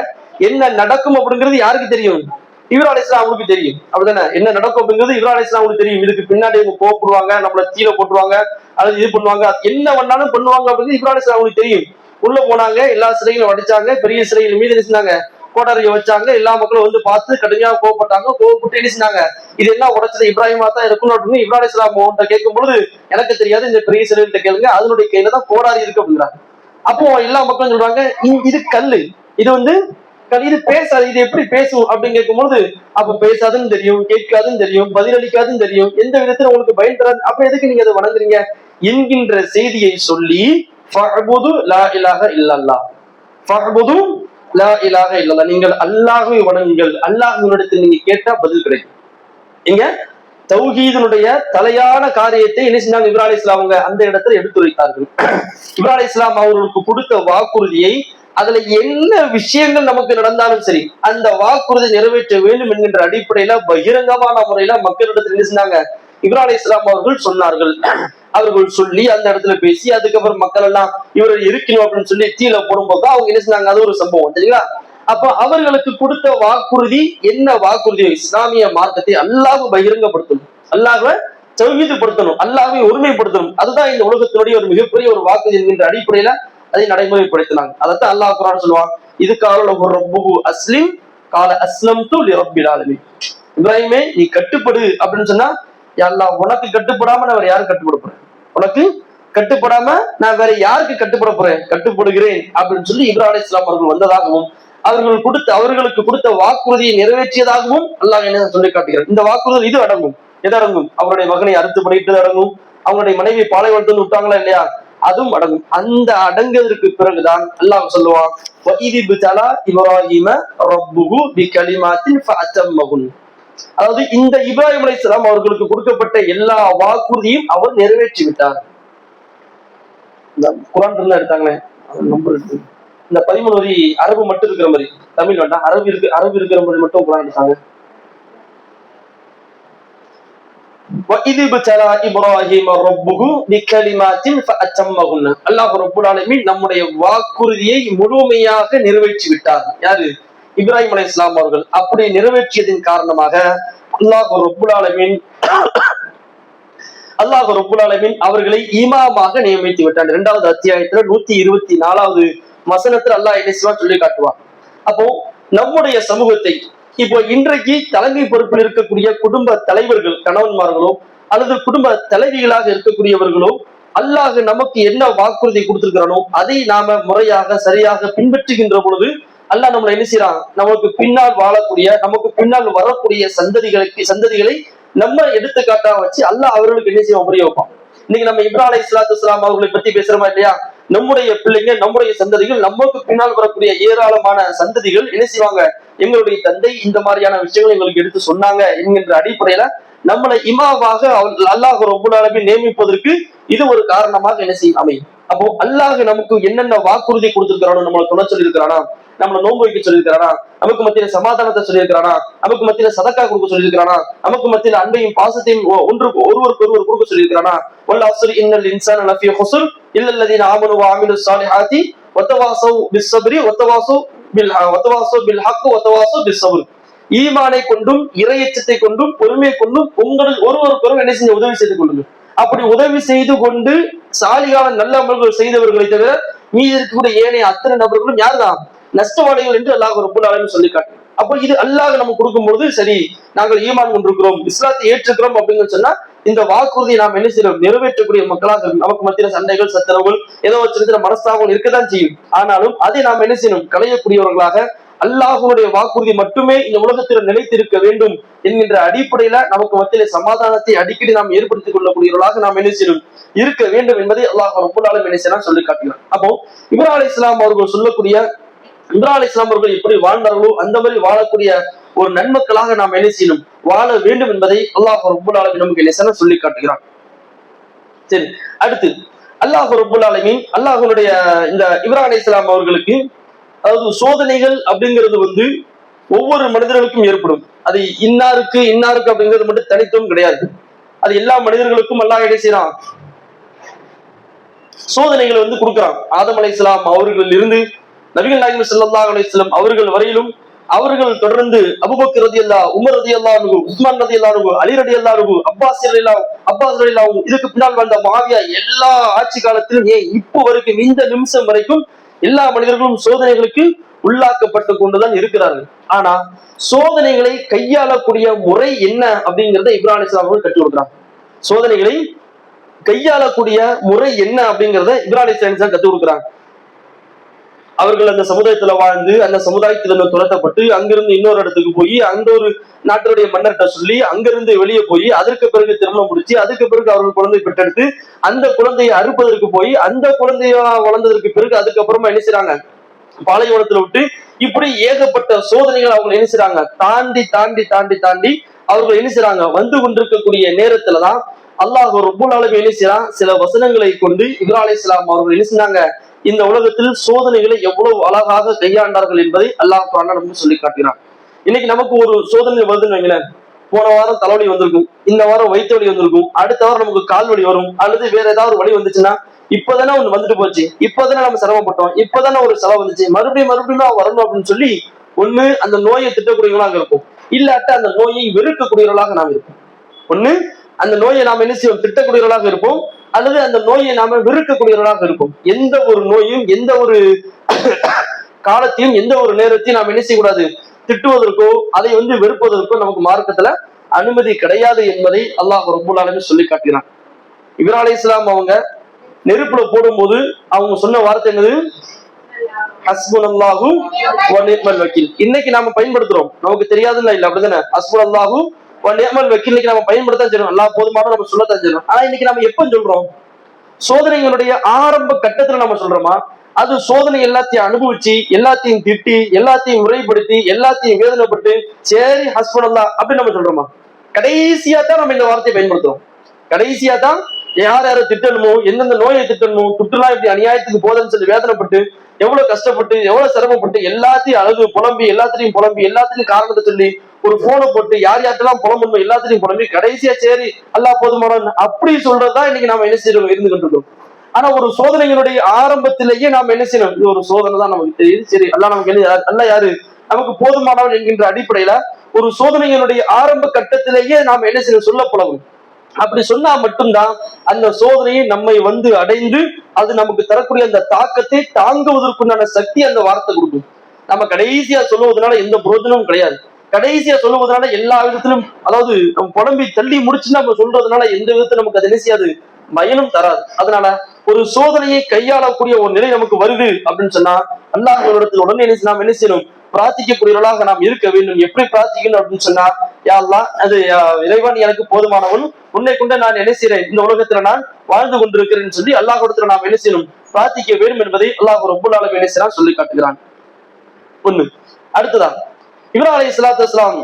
என்ன நடக்கும் அப்படிங்கிறது யாருக்கு தெரியும்? இப்ராஹிம் அலைஹிஸ்ஸலாம் அவங்களுக்கு தெரியும். அப்படிதானே? என்ன நடக்கும் அப்படிங்கிறது இப்ராஹிம் அலைஹிஸ்ஸலாம் அவங்களுக்கு தெரியும். இதுக்கு பின்னாடி இவங்க கோவப்படுவாங்க, நம்மள தீர போட்டுருவாங்க, அல்லது இது பண்ணுவாங்க, என்ன வேணாலும் பண்ணுவாங்க அப்படிங்கிறது இப்ராஹிம் அலைஹிஸ்ஸலாம் அவங்களுக்கு தெரியும். உள்ள போனாங்க, எல்லா சிலைகளும் அடிச்சாங்க, பெரிய சிலைகள் மீது என்ன செஞ்சாங்க? கோடாரியை வச்சாங்க. எல்லா மக்களும் வந்து பார்த்து கடுமையாக கோவப்பட்டாங்க. கோவப்பட்டு என்ன செஞ்சாங்க? இது என்ன உடைச்சது இப்ராஹிமா தான் இருக்கணும் அப்படின்னு இப்ராஹிம் அலைஹிஸ்ஸலாம் கேட்கும் பொழுது, எனக்கு தெரியாது, இந்த பெரிய சிலைகிட்ட கேளுங்க, அதனுடைய கையில தான் கோடாரி இருக்கு அப்படிங்கிறாங்க. அப்போ எல்லா மக்களும் சொல்றாங்க, இது கல்லு, இது வந்து இது பேசாது, இது எப்படி பேசும் அப்படின்னு கேட்கும்போது, அப்ப பேசாதுன்னு தெரியும், கேட்காதுன்னு தெரியும், பதிலளிக்காதுன்னு தெரியும், எந்த விதத்துல உங்களுக்கு பயன் தராது, அப்ப எதுக்கு நீங்க அதை வணங்குறீங்க என்கின்ற செய்தியை சொல்லி ஃபஅபுது லா இலாஹ இல்லல்லாஹ், ஃபஅபுது லா இலாஹ இல்லல்லாஹ், நீங்கள் அல்லாஹ்வை வணங்குங்கள், அல்லாஹ்வினிடத்தில் நீங்க கேட்டா பதில் கிடைக்கும். இங்க தௌஹீதினுடைய தலையான காரியத்தை என்ன செஞ்சாங்க? இப்ராஹிம் அலைஹிஸ்ஸலாம் அவங்க அந்த இடத்துல எடுத்துரைத்தார்கள். இப்ராஹிம் அலைஹிஸ்ஸலாம் அவர்களுக்கு கொடுத்த வாக்குறுதியை, அதுல என்ன விஷயங்கள் நமக்கு நடந்தாலும் சரி, அந்த வாக்குறுதி நிறைவேற்ற வேண்டும் என்கின்ற அடிப்படையில பகிரங்கமான முறையில மக்களிடத்தில் என்ன செஞ்சாங்க? இப்ராஹிம் அலைஹிஸ்ஸலாம் அவர்கள் சொன்னார்கள். அவர்கள் சொல்லி அந்த இடத்துல பேசி, அதுக்கப்புறம் மக்கள் எல்லாம் இவரை இருக்கணும் அப்படின்னு சொல்லி தீல போடும்போது அவங்க என்ன செஞ்சாங்க? அது ஒரு சம்பவம், சரிங்களா? அப்ப அவர்களுக்கு கொடுத்த வாக்குறுதி என்ன வாக்குறுதி? இஸ்லாமிய மார்க்கத்தை அல்லாஹ் பகிரங்கப்படுத்தணும், அல்லாஹ்வை தௌஹீதுபடுத்தணும், அல்லாஹ்வை ஒருமைப்படுத்தணும். அதுதான் இந்த உலகத்தினுடைய ஒரு மிகப்பெரிய ஒரு வாக்குறுதி என்கின்ற அடிப்படையில அதை நடைமுறைப்படுத்தினாங்க. அதைத்தான் அல்லாஹ் குர்ஆன் சொல்லுவான், இது கால ரப்புஹு அஸ்லிம் கால அஸ்லம்து லிரப்பில் ஆலமீன். இப்ராஹிமே நீ கட்டுப்படு அப்படின்னு சொன்னா, யா அல்லாஹ் உனக்கு கட்டுப்படாம நான் வேற யாருக்கு கட்டுப்பட போறேன்? உனக்கு கட்டுப்படாம நான் வேற யாருக்கு கட்டுப்பட போறேன்? கட்டுப்படுகிறேன் அப்படின்னு சொல்லி இப்ராஹிம் அலைஹிஸ்ஸலாம் அவர்கள் வந்ததாகவும், அவர்களுக்கு கொடுத்த வாக்குறுதியை நிறைவேற்றியதாகவும் அல்லாஹ் என்ன சொல்லி காட்டுகிறார். இந்த வாக்குறுதி இது அடங்கும். எது அடங்கும்? அவருடைய மகனை அறுத்து பணியிட்டது அடங்கும், அவங்களுடைய மனைவி பாலைவனத்தில் விட்டாங்களா இல்லையா, அதுவும் அடங்கும். அந்த அடங்குவதற்கு பிறகுதான் அல்லாஹ் சொல்லுவான், அதாவது இந்த இப்ராஹிம் அலைஹிஸ்ஸலாம் அவர்களுக்கு கொடுக்கப்பட்ட எல்லா வாக்குறுதியும் அவர் நிறைவேற்றி விட்டார். குர்ஆன் இருந்தா எடுத்தாங்களே, நம்பர் எடுத்து இந்த 13 வரி அரபு மட்டும் இருக்கிற மாதிரி, தமிழ் வேண்டாம், அரபு இருக்கிற மாதிரி மட்டும் குர்ஆன் எடுத்தாங்க. அல்லாஹ் ரப்புல் ஆலமீன் நம்முடைய வாக்குறுதியை முழுமையாக நிறைவேற்றி விட்டார். யாரு? இப்ராஹிம் அலைஹிஸ்ஸலாம் அவர்கள். அப்படி நிறைவேற்றியதன் காரணமாக அல்லாஹ் ரப்புல் ஆலமீன் அவர்களை இமாமாக நியமித்து விட்டார். 2வது அத்தியாயத்துல 124வது வசனத்துல அல்லாஹ் என்ன சொல்லி காட்டுவார். அப்போ நம்முடைய சமூகத்தை இப்போ இன்றைக்கு தலைமை பொறுப்பில் இருக்கக்கூடிய குடும்ப தலைவர்கள், கணவன்மார்களோ அல்லது குடும்ப தலைவிகளாக இருக்கக்கூடியவர்களோ, அல்லாஹ் நமக்கு என்ன வாக்குறுதி கொடுத்திருக்கிறானோ அதை நாம முறையாக சரியாக பின்பற்றுகின்ற பொழுது அல்லாஹ் நம்மளை என்ன செய்யறான்? நமக்கு பின்னால் வாழக்கூடிய, நமக்கு பின்னால் வரக்கூடிய சந்ததிகளை நம்ம எடுத்துக்காட்டா வச்சு அல்லாஹ் அவர்களுக்கு என்ன செய்வோம்? புரிய வைப்பான். இன்னைக்கு நம்ம இப்ராஹிம் அலைஹிஸ்ஸலாம் அவர்களை பத்தி பேசுறோமா இல்லையா? நம்முடைய பிள்ளைங்க, நம்முடைய சந்ததிகள், நமக்கு பின்னால் வரக்கூடிய ஏராளமான சந்ததிகள் என்ன செய்வாங்க? எங்களுடைய தந்தை இந்த மாதிரியான விஷயங்களை எங்களுக்கு எடுத்து சொன்னாங்க என்கின்ற அடிப்படையில நம்மளை இமாமாக அல்லாஹ் ரப்புல் ஆலமீன் நியமிப்பதற்கு இது ஒரு காரணமாக என்ன செய்யும்? அமையும். அப்போ அல்லாஹ் நமக்கு என்னென்ன வாக்குறுதி கொடுத்திருக்கிறானோ, நம்மளை தொலை சொல்லியிருக்கிறானா, நம்மளை நோன்பு வைக்க சொல்லியிருக்கிறானா, நமக்கு மத்தியில சமாதானத்தை சொல்லியிருக்கிறானா, நமக்கு மத்தியில சதக்கா கொடுக்க சொல்லியிருக்கிறானா, நமக்கு மத்தியில அன்பையும் பாசத்தையும் ஒருவருக்கு ஒருவர் கொடுக்க சொல்லியிருக்கிறானா. வல் அஸ்ரி இன்னல் இன்சான லஃபீ ஹுஸ்ர் இல்லல்லதீன ஆமனு வ அமிலுஸ் ஸாலிஹாத்தி வத்தவாஸவ் பிஸ்ஸப்ரி வத்தவாஸவ் பில் ஹக் வத்தவாஸவ் பிஸ்ஸப்ர். ஈமானை கொண்டும் இறையச்சத்தை கொண்டும் பொறுமையை கொண்டும் உங்கள் ஒருவருக்கொருவர் என்ன செஞ்ச உதவி செய்து கொள்ளுங்கள். அப்படி உதவி செய்து கொண்டு சாலிகான நல்ல அமல்கள் செய்தவர்களை தவிர மீதி இருக்கக்கூடிய ஏனைய அத்தனை நபர்களும் யாருதான் நஷ்டவாளிகள் என்று அல்லாஹ் ரப்பல் ஆலமீன் சொல்லி காட்டு. அப்போ இது அல்லாஹ் நமக்கு கொடுக்கும்போது சரி நாங்கள் ஈமான் கொண்டிருக்கிறோம் இஸ்லாத்தை ஏற்றுக்கிறோம் அப்படின்னு சொன்னா இந்த வாக்குறுதியை நாம் என்ன செய்யறோம் நிறைவேற்றக்கூடிய மக்களாக நமக்கு மத்தியில சண்டைகள் சச்சரவுகள் ஏதோ சின்ன மனஸ்தாபம் இருக்கதான் செய்யும். ஆனாலும் அதை நாம் என்ன செய்யணும் களையக்கூடியவர்களாக அல்லாஹுடைய வாக்குறுதி மட்டுமே இந்த உலகத்தில் நிலைத்திருக்க வேண்டும் என்கின்ற அடிப்படையில நமக்கு மத்தியில சமாதானத்தை அடிக்கடி நாம் ஏற்படுத்திக் கொள்ளக்கூடியவர்களாக நாம் என்ன செய்யணும் இருக்க வேண்டும் என்பதை அல்லாஹ் ரப்பல் ஆலமீன் என்ன செய்யலாம் சொல்லி காட்டுகிறார். அப்போ இப்ராஹிம் அலைஹிஸ்ஸலாம் அவர்கள் சொல்லக்கூடிய இப்ராஹிம் அலைஹிஸ்ஸலாம் அவர்கள் எப்படி வாழ்ந்தார்களோ அந்த மாதிரி வாழக்கூடிய ஒரு நன்மக்களாக நாம் என்ன செய்யணும் வாழ வேண்டும் என்பதை அல்லாஹ் ரப்பல் ஆலமீன் நமக்கு என்ன செய்யலாம் சொல்லி காட்டுகிறார். சரி, அடுத்து அல்லாஹ் ரப்பல் ஆலமீன் அல்லாஹ்வுடைய இந்த இப்ராஹிம் அலைஹிஸ்ஸலாம் அவர்களுக்கு அதாவது சோதனைகள் அப்படிங்கிறது ஒவ்வொரு மனிதர்களுக்கும் ஏற்படும். அது இன்னாருக்கு அப்படிங்கிறது மட்டும் தனித்துவம் கிடையாது. அது எல்லா மனிதர்களுக்கும் அல்லாஹ் என்ன செய்யறான் சோதனைகளை கொடுக்கிறான். ஆதம் அலைஹிஸ்ஸலாம் அவர்கள் இருந்து நபிகள் நாயகம் ஸல்லல்லாஹு அலைஹி வஸல்லம் அவர்கள் வரையிலும் அவர்கள் தொடர்ந்து அபூபக்கர் ரலியல்லாஹு, உமர் ரலியல்லாஹு அன்ஹு, உஸ்மான் ரலியல்லாஹு அன்ஹு, அலி ரலியல்லாஹு அன்ஹு, அப்பாஸ் ரலியல்லாஹு அன்ஹு, இதுக்கு பின்னால் வந்த முஆவியா எல்லா ஆட்சி காலத்திலும் இப்போ வரைக்கும் இந்த நிமிஷம் வரைக்கும் எல்லா மனிதர்களும் சோதனைகளுக்கு உள்ளாக்கப்பட்டு கொண்டுதான் இருக்கிறார்கள். ஆனா சோதனைகளை கையாளக்கூடிய முறை என்ன அப்படிங்கறத இப்ராஹிம் அலைஹிஸ்ஸலாம் அவர்கள் கற்றுக் கொடுக்கிறாங்க. சோதனைகளை கையாளக்கூடிய முறை என்ன அப்படிங்கறத இப்ராஹிம் அலைஹிஸ்ஸலாம் கற்றுக் கொடுக்கிறாங்க. அவர்கள் அந்த சமுதாயத்துல வாழ்ந்து அந்த சமுதாயத்திலிருந்து துரத்தப்பட்டு அங்கிருந்து இன்னொரு இடத்துக்கு போய் அந்த ஒரு நாட்டுடைய மன்னர்கிட்ட சொல்லி அங்கிருந்து வெளியே போய் அதற்கு பிறகு திருமணம் முடிச்சு அதுக்கு பிறகு அவர்கள் குழந்தை பெற்றெடுத்து அந்த குழந்தையை அறுப்பதற்கு போய் அந்த குழந்தைய வளர்ந்ததற்கு பிறகு அதுக்கப்புறமா என்ன செய்றாங்க பாலைவனத்துல விட்டு இப்படி ஏகப்பட்ட சோதனைகள் அவங்க என்ன செய்றாங்க தாண்டி தாண்டி தாண்டி தாண்டி அவர்கள் என்ன செய்றாங்க வந்து கொண்டிருக்கக்கூடிய நேரத்துலதான் அல்லாஹ் ரப்பல் ஆலமீன் என்ன செய்றான் சில வசனங்களை கொண்டு இப்ராஹிம் அலைஹிஸ்ஸலாம் அவர்கள் என்ன செஞ்சாங்க இந்த உலகத்தில் சோதனைகளை எவ்வளவு அழகாக கையாண்டார்கள் என்பதை அல்லாஹ் குர்ஆன்ல சொல்லி காட்டுகிறான். இன்னைக்கு நமக்கு ஒரு சோதனை வருதுன்னு வைங்களேன், போன வாரம் தலைவலி வந்திருக்கும், இந்த வாரம் வயிற்று வலி வந்திருக்கும், அடுத்த வாரம் நமக்கு கால் வலி வரும், அல்லது வேற ஏதாவது வலி வந்துச்சுன்னா இப்பதானே ஒண்ணு வந்துட்டு போச்சு, இப்பதானே நம்ம சிரமப்பட்டோம், இப்பதானே ஒரு செலவு வந்துச்சு, மறுபடியும் மறுபடியும் வரணும் அப்படின்னு சொல்லி ஒண்ணு அந்த நோயை திட்டக்கூடியவங்களாக இருக்கும், இல்லாட்ட அந்த நோயை வெறுக்கக்கூடியவர்களாக நாம் இருப்போம். ஒண்ணு அந்த நோயை நாம் என்ன செய்வோம் திட்டக்கூடியவர்களாக இருப்போம், அல்லது அந்த நோயை நாம வெறுக்கக்கூடியவர்களாக இருக்கும். எந்த ஒரு நோயும் எந்த ஒரு காலத்தையும் எந்த ஒரு நேரத்தையும் நாம் என்ன செய்யக்கூடாது திட்டுவதற்கோ அதை வெறுப்பதற்கோ நமக்கு மார்க்கத்துல அனுமதி கிடையாது என்பதை அல்லாஹ் ரப்பல் ஆலமீன் சொல்லி காட்டினான். இப்ராஹிம் அலைஹிஸ்ஸலாம் அவங்க நெருப்புல போடும்போது அவங்க சொன்ன வார்த்தை என்னது? ஹஸ்புனல்லாஹு வ நிஅமல் வக்கீல். இன்னைக்கு நாம பயன்படுத்துறோம், நமக்கு தெரியாதுல்ல இல்ல அப்படிதானே? ஹஸ்புனல்லாஹு வ நிஅமல் வக்கீல் இன்னைக்கு நம்ம பயன்படுத்த செய்யணும், அல்லாஹ் போதுமான நம்ம சொல்லத்தான் செய்யணும். ஆனா இன்னைக்கு நம்ம எப்ப சொல்றோம்? சோதனைகளுடைய ஆரம்ப கட்டத்துல நம்ம சொல்றோமா? அது சோதனை எல்லாத்தையும் அனுபவிச்சு எல்லாத்தையும் திட்டி எல்லாத்தையும் முறைப்படுத்தி எல்லாத்தையும் வேதனைப்பட்டு சரி ஹஸ்புனல்லாஹ் அப்படின்னு நம்ம சொல்றோமா? கடைசியா தான் நம்ம இந்த வார்த்தையை பயன்படுத்துறோம். கடைசியா தான் யார் யாரை திட்டணுமோ எந்தெந்த நோயை திட்டணுமோ துட்டுலாம் இப்படி அநியாயத்துக்கு போதன்னு சொல்லி வேதனைப்பட்டு எவ்வளவு கஷ்டப்பட்டு எவ்வளவு சிரமப்பட்டு எல்லாத்தையும் அழகு புலம்பி எல்லாத்தையும் காரணத்தை சொல்லி ஒரு போனை போட்டு யார் யார்ட்டெல்லாம் புலம்பணும் எல்லாத்தையும் புலம்பி கடைசியா சரி அல்லாஹ் போதுமான அப்படி சொல்றதுதான் இன்னைக்கு நாம என்ன செய்யறோம் இருந்துகிட்டு இருக்கோம். ஆனா ஒரு சோதனைகளுடைய ஆரம்பத்திலேயே நாம என்ன செய்யணும், இது ஒரு சோதனை தான் நமக்கு தெரியுது, சரி அல்லாஹ் நமக்கு அல்லாஹ் யாரு நமக்கு போதுமானவன் என்கின்ற அடிப்படையில ஒரு சோதனைகளுடைய ஆரம்ப கட்டத்திலேயே நாம என்ன செய்யணும் சொல்ல பழகும். அப்படி சொன்னா மட்டும்தான் அந்த சோதனையை நம்மை அடைந்து அது நமக்கு தரக்கூடிய அந்த தாக்கத்தை தாங்குவதற்குண்டான சக்தி அந்த வார்த்தை கொடுக்கும். நம்ம கடைசியா சொல்லுவதனால எந்த பிரோஜனமும் கிடையாது. கடைசியா சொல்லுவதனால எல்லா விதத்திலும் அதாவது நம்ம புலம்பி தள்ளி முடிச்சு நம்ம சொல்றதுனால எந்த விதத்தை நமக்கு அது என்ன செய்யாது பயனும் தராது. அதனால ஒரு சோதனையை கையாளக்கூடிய ஒரு நிலை நமக்கு வருது அப்படின்னு சொன்னா அல்லாஹ்விடத்தில் உடனே நாம் என்ன செய்யணும் பிரார்த்திக்கக்கூடியவர்களாக நாம் இருக்க வேண்டும். எப்படி பிரார்த்திக்கணும் அப்படின்னு சொன்னா யா அல்லாஹ் அது இறைவன் எனக்கு போதுமானவன், உன்னை கொண்டு நான் என்ன செய்யறேன் இந்த உலகத்துல நான் வாழ்ந்து கொண்டிருக்கிறேன்னு சொல்லி அல்லாஹ்விடத்துல நாம் என்ன செய்யணும் பிரார்த்திக்க வேண்டும் என்பதை அல்லாஹ் ரப்பல் ஆலமீன் என்ன செய்யறான் சொல்லி காட்டுகிறான். ஒண்ணு. அடுத்ததா இப்ராஹிம் அலைஹிஸ்ஸலாத்து வஸ்ஸலாம்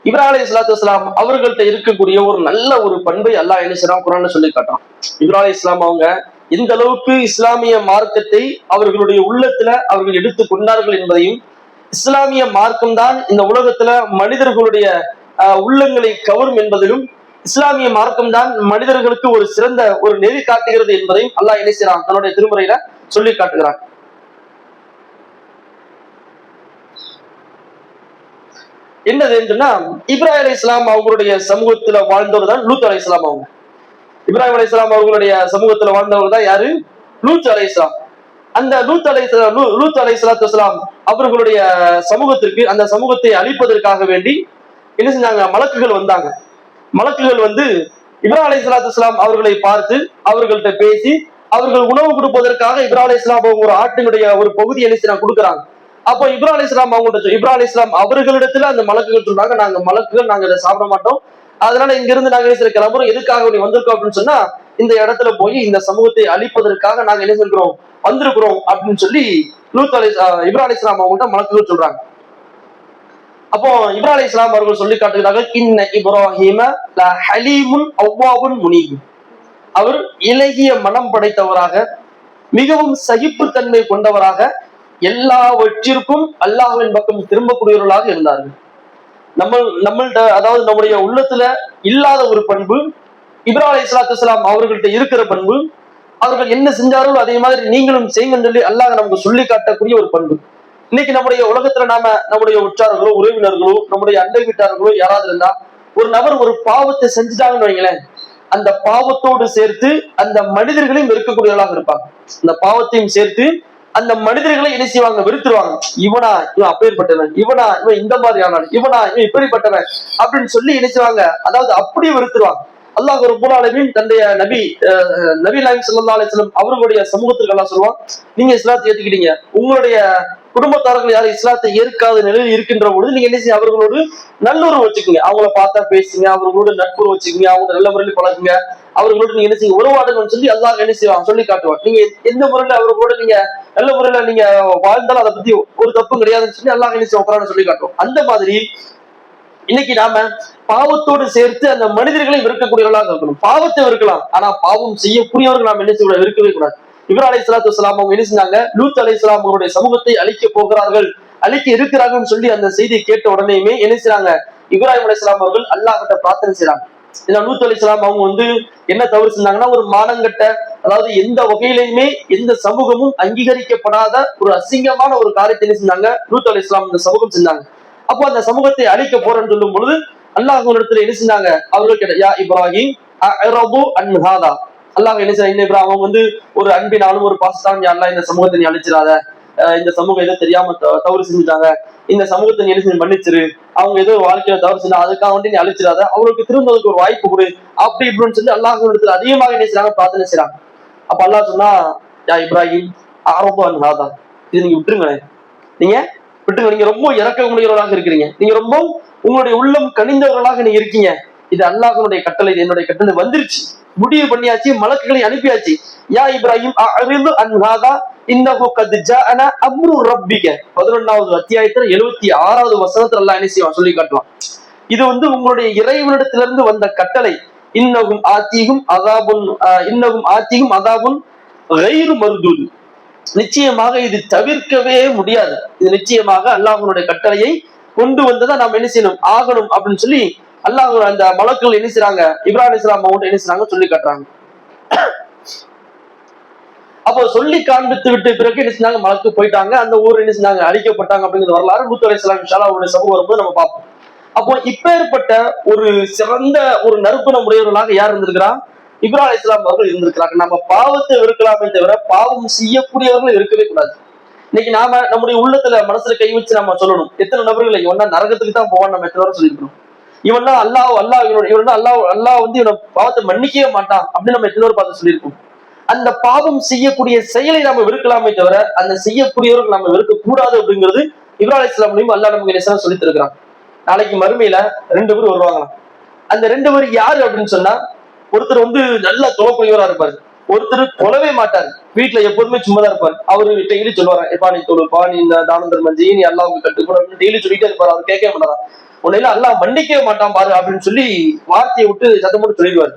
இப்ராஹிம் அலைஹிஸ்ஸலாத்து வஸ்ஸலாம் அவர்கள்ட்ட இருக்கக்கூடிய ஒரு நல்ல ஒரு பண்பை அல்லாஹ் என்ன செய்றான், குர்ஆன்ல சொல்லி காட்டுறான். இப்ராஹிம் அலைஹிஸ்ஸலாம் அவங்க எந்த அளவுக்கு இஸ்லாமிய மார்க்கத்தை அவர்களுடைய உள்ளத்துல அவர்கள் எடுத்துக் கொண்டார்கள் என்பதையும், இஸ்லாமிய மார்க்கம் தான் இந்த உலகத்துல மனிதர்களுடைய உள்ளங்களை கவரும் என்பதிலும், இஸ்லாமிய மார்க்கம் தான் மனிதர்களுக்கு ஒரு சிறந்த ஒரு நெறி காட்டுகிறது என்பதையும் அல்லாஹ் என்ன செய்றான், தன்னுடைய திருமுறையில சொல்லி காட்டுகிறான். என்னது சொன்னா, இப்ராஹிம் அலைஹிஸ்ஸலாம் அவங்களுடைய சமூகத்துல வாழ்ந்தவர் தான் லூத் அலைஹிஸ்ஸலாம். அவங்க இப்ராஹிம் அலைஹிஸ்ஸலாம் அவர்களுடைய சமூகத்துல வாழ்ந்தவர் தான் யாரு, லூத் அலைஹிஸ்ஸலாம். அந்த லூத் அலைஹிஸ்ஸலாத்து வஸ்ஸலாம் அவர்களுடைய சமூகத்திற்கு, அந்த சமூகத்தை அழிப்பதற்காக வேண்டி என்ன செஞ்சாங்க, மலக்குகள் வந்தாங்க. மலக்குகள் வந்து இப்ராஹிம் அலைஹிஸ்ஸலாத்து வஸ்ஸலாம் அவர்களை பார்த்து அவர்கள்ட்ட பேசி அவர்கள் உணவு கொடுப்பதற்காக இப்ராஹிம் அலைஹிஸ்ஸலாம் ஒரு ஆட்டினுடைய ஒரு பகுதி என்ன செய்ய கொடுக்குறாங்க. அப்போ இப்ராஹிம் அலைஹிஸ்ஸலாம் அவங்கள்ட்ட, இப்ராஹிம் அலைஹிஸ்ஸலாம் அவர்களிடத்துல அந்த மலக்குகள் சொல்றாங்க, நாங்க மலக்குகள், நாங்க இதை சாப்பிட மாட்டோம், அதனால இங்க இருந்து நாங்க என்ன கிளம்புறோம், எதுக்காக நீ வந்திருக்கோம் அப்படின்னு சொன்னா, இந்த இடத்துல போய் இந்த சமூகத்தை அழிப்பதற்காக நாங்க என்ன செஞ்சிருக்கிறோம், வந்திருக்கிறோம் அப்படின்னு சொல்லி இப்ராஹிம் அலைஹிஸ்ஸலாம் அவங்கள்ட்ட மலக்குகள் சொல்றாங்க. அப்போ இப்ராஹிம் அலைஹிஸ்ஸலாம் அவர்கள் சொல்லி காட்டுகிறார்கள், இன்ன இப்ராஹீம லஹலீமுன் அவ்வாபுன் முனீப். அவர் இலகிய மனம் படைத்தவராக, மிகவும் சகிப்புத்தன்மை கொண்டவராக, எல்லாவற்றிற்கும் அல்லாஹ்வின் பக்கம் திரும்பக்கூடியவர்களாக இருந்தார்கள். நம்மள்ட்ட அதாவது நம்முடைய உள்ளத்துல இல்லாத ஒரு பண்பு இப்ராஹிம் அலைஹிஸ்ஸலாத்து வஸ்ஸலாம் அவர்கள்ட்ட இருக்கிற பண்பு, அவர்கள் என்ன செஞ்சார்களோ அதே மாதிரி நீங்களும் செய்யுங்கன்னு சொல்லி அல்லாஹ் நமக்கு சொல்லி காட்டக்கூடிய ஒரு பண்பு. இன்னைக்கு நம்முடைய உலகத்துல நம்முடைய உற்றார்களோ, உறவினர்களோ, நம்முடைய அண்டை வீட்டார்களோ யாராவது இருந்தா, ஒரு நபர் ஒரு பாவத்தை செஞ்சுட்டாங்கன்னு வைங்களேன், அந்த பாவத்தோடு சேர்த்து அந்த மனிதர்களையும் வெறுக்கக்கூடியவர்களாக இருப்பாங்க. அந்த பாவத்தையும் சேர்த்து அந்த மனிதர்களை என்ன செய்வாங்க, வெறுத்துருவாங்க. இவனா இவன் அப்பேற்பட்டவன், இவனா இவன் இந்த மாதிரி ஆனான், இவனா இவன் இப்படிப்பட்டவன் அப்படின்னு சொல்லி என்ன செய்வாங்க, அதாவது அப்படியே வெறுத்துருவாங்க. அல்லாஹ் ரப்பல் ஆலமீன் தன்னுடைய நபி நாயகம் ஸல்லல்லாஹு அலைஹி வஸல்லம் அவர்களுடைய சமூகத்திற்கு அல்லாஹ் சொல்லுவான், நீங்க இஸ்லாத்தை ஏத்துக்கிட்டீங்க, உங்களுடைய குடும்பத்தார்கள் யாரும் இஸ்லாத்தை ஏற்காத நிலையில் இருக்கின்ற பொழுது நீங்க என்ன செய்ய, அவர்களோடு நல்லுறவு வச்சுக்கோங்க, அவங்கள பார்த்தா பேசுங்க, அவர்களோடு நட்புறவு வச்சுக்கோங்க, அவங்க நல்ல முறையில் பழகுங்க, அவர்களோடு நீங்க என்ன செய்ய உறவாடுங்கன்னு சொல்லி அல்லாஹ் என்ன செய்வான், சொல்லி காட்டுவான். நீங்க எந்த முறையில அவர்களோட நீங்க நல்ல முறையில நீங்க வாழ்ந்தாலும் அதை பத்தி ஒரு தப்பும் கிடையாதுன்னு சொல்லி அல்லாஹ் என்ன செய்வான், சொல்லி காட்டுவோம். அந்த மாதிரி இன்னைக்கு நாம பாவத்தோடு சேர்த்து அந்த மனிதர்களை வெறுக்கக்கூடியவர்களாக இருக்கணும். பாவத்தை வெறுக்கலாம், ஆனா பாவம் செய்யக்கூடியவர்கள் நாம் என்ன செய்ய வெறுக்கவே கூடாது. இப்ராஹிம் அலைஹிஸ்ஸலாத்து வஸ்ஸலாம் அவங்க என்ன செஞ்சாங்க, லூத் அலைஹிஸ்ஸலாம் அவருடைய சமூகத்தை அழிக்க போகிறார்கள், அழிக்க இருக்கிறார்கள் சொல்லி அந்த செய்தியை கேட்ட உடனேயுமே என்ன செய்றாங்க, இப்ராஹிம் அலைஹிஸ்ஸலாம் அவர்கள் அல்லாஹ் கிட்ட பிரார்த்தனை செய்றாங்க. ஏன்னா லூத் அலைஹிஸ்ஸலாம் அவங்க வந்து என்ன தவறு செஞ்சாங்கன்னா, ஒரு மானங்கட்ட, அதாவது எந்த வகையிலையுமே எந்த சமூகமும் அங்கீகரிக்கப்படாத ஒரு அசிங்கமான ஒரு காரியத்தை என்ன செஞ்சாங்க, லூத் அலைஹிஸ்ஸலாம் இந்த சமூகம் செஞ்சாங்க. அப்போ அந்த சமூகத்தை அழிக்க போறேன்னு சொல்லும் பொழுது அல்லாஹ் இடத்துல என்ன செஞ்சாங்க, அவர்கள் கேட்ட, யா இப்ராஹிம் அஅரது அன் ஹாதா, அல்லாஹ் என்ன செய்ய, இப்ராஹிம் அவங்க வந்து ஒரு அன்பினாலும் ஒரு பாசத்தாலும், யா அல்லாஹ் இந்த சமூகத்தை நீ அழிச்சிடாத, இந்த சமூகம் ஏதோ தெரியாம தவறு செஞ்சுட்டாங்க, இந்த சமூகத்தை நீ என்ன செஞ்சு மன்னிச்சிரு, அவங்க ஏதோ வாழ்க்கையில தவறு செஞ்சா அதுக்காக வந்து நீ அழிச்சிடாத, அவருக்கு திரும்பதுக்கு ஒரு வாய்ப்பு கொடு, அப்படி இப்படின்னு சொல்லி அல்லாஹ் இடத்துல அதிகமாக என்ன செய்றாங்க, பிரார்த்தனை செய்றாங்க. அப்ப அல்லாஹ் சொன்னா, யா இப்ராஹிம் அஅரது அன் ஹாதா, இது நீங்க விட்டுருங்க, நீங்க விட்டுருங்க, நீங்க ரொம்ப இறக்க முடியவர்களாக இருக்கிறீங்க, நீங்க ரொம்ப உங்களுடைய உள்ளம் கனிந்தவர்களாக நீங்க இருக்கீங்க, இது அல்லாஹ்வுடைய கட்டளை, என்னுடைய கட்டளை வந்துருச்சு, முடிவு பண்ணியாச்சு, மலக்குகளை அனுப்பியாச்சு. யா இப்ராஹிம் அஅரிது அன் ஹாதா இன்னஹு கத் ஜாஅனா அம்ரு ரப்பிக, 11வது அத்தியாயத்துல 76வது வசனத்துல அல்லாஹ் என்ன செய்வான், சொல்லி காட்டுவான். இது வந்து உங்களுடைய இறைவனிடத்திலிருந்து வந்த கட்டளை. இன்னகும் ஆத்திகும் அதாபுன் கைரு மர்தூத், நிச்சயமாக இது தவிர்க்கவே முடியாது, இது நிச்சயமாக அல்லாஹ்வுடைய கட்டளையை கொண்டு வந்ததா நாம் என்ன செய்யணும், ஆகணும் அப்படின்னு சொல்லி அல்லாஹ் அந்த மலக்குகள் என்ன செய்றாங்க, இப்ராஹிம் அலைஹிஸ்ஸலாம் அவங்க என்ன செய்றாங்க, சொல்லி காட்டுறாங்க. அப்போ சொல்லி காண்பித்து விட்டு பிறகு என்ன செஞ்சாங்க, மலக்கு போயிட்டாங்க, அந்த ஊர் என்ன செஞ்சாங்க, அழிக்கப்பட்டாங்க அப்படிங்கிற வரலாறு லூத் அலைஹிஸ்ஸலாம் இன்ஷா அல்லாஹ் அவருடைய சமூகம் வரும்போது நம்ம பார்ப்போம். அப்போ இப்பேற்பட்ட ஒரு சிறந்த ஒரு நறுக்குணம் உடையவர்களாக யார் இருந்திருக்கிறா, இப்ராஹிம் அலைஹிஸ்ஸலாம் அவர்கள் இருந்திருக்கிறாங்க. நம்ம பாவத்தை வெறுக்கலாமே தவிர பாவம் செய்யக்கூடியவர்கள் இருக்கவே கூடாது. இன்னைக்கு நாம நம்முடைய உள்ளத்துல மனசுல கை வச்சு நம்ம சொல்லணும், எத்தனை நபர்கள் இவன் தான் நரகத்துக்கு தான் போவான் நம்ம எத்தனை வரை சொல்லிருக்கணும், இவன் தான் அல்லாஹ் வந்து இவனை பாவத்தை மன்னிக்கவே மாட்டான் அப்படின்னு நம்ம எத்தனை பார்த்து சொல்லியிருக்கோம். அந்த பாவம் செய்யக்கூடிய செயலை நாம வெறுக்கலாமே தவிர அந்த செய்யக்கூடியவர்கள் நம்ம வெறுக்க கூடாது அப்படிங்கிறது இப்ராஹிம் அலைஹிஸ்ஸலாம் அல்லாஹ் நமக்கு என்ன சொல்லி தருகிறான். நாளைக்கு மறுமையில 2 பேர் வருவாங்களாம். அந்த 2 பேர் யாரு அப்படின்னு சொன்னா, ஒருத்தர் வந்து நல்ல தொழக்கூடியவரா இருப்பாரு, ஒருத்தர் கொலவே மாட்டாரு, வீட்டுல எப்போதுமே சும்மாதான் இருப்பாரு. அவரு டெய்லி சொல்லுவாரு, எப்பா நீ தொழுப்பா, நீ இந்த தானம் தர்மம் செய்ய, நீ அல்லாவுக்கு கட்டுக்கூட அப்படின்னு டெய்லி சொல்லிட்டே இருப்பாரு. அவர் கேட்கவே மாட்டாரா, உன்னையில அல்லாஹ் மன்னிக்கவே மாட்டான் பாரு அப்படின்னு சொல்லி வார்த்தையை விட்டு சத்தம் போட்டு சொல்லிடுவாரு.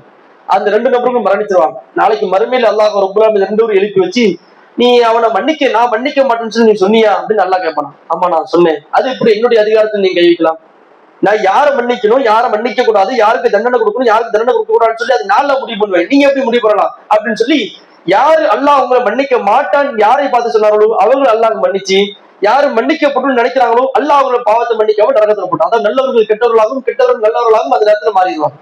அந்த 2 நபருக்கும் மரணிச்சிருவாங்க. நாளைக்கு மறுமையில அல்லாஹ் ரப்பல் ஆலமீன் 2 பேரும் எழுப்பி வச்சு, நீ அவனை நான் மன்னிக்க மாட்டேன்னு சொல்லி நீ சொன்னியா அப்படின்னு நல்லா கேட்பானா. ஆமா நான் சொன்னேன். அது இப்படி என்னுடைய அதிகாரத்தில் நீங்க கைவிக்கலாம். நான் யாரை மன்னிக்கணும், யாரை மன்னிக்க கூடாது, யாருக்கு தண்டனை கொடுக்கணும், யாருக்கு தண்டனை கொடுக்க கூடாதுன்னு சொல்லி அது நான்ல முடிவு பண்ணுவேன். நீங்க எப்படி முடிவு பண்ணலாம் அப்படின்னு சொல்லி, யாரு அல்லாஹ் உங்களை மன்னிக்க மாட்டான் யாரை பார்த்து சொன்னார்களோ அவங்க அல்லாஹ் மன்னிச்சு, யாரு மன்னிக்கப்படும் நினைக்கிறாங்களோ அல்லாஹ் அவங்கள பாவத்தை மன்னிக்காம நரகத்துல போட்டான். அதான் நல்லவர்கள் கெட்டவர்களாகவும் கெட்டவர்கள் நல்லவர்களாகவும் அந்த நேரத்துல மாறிடுவாங்க.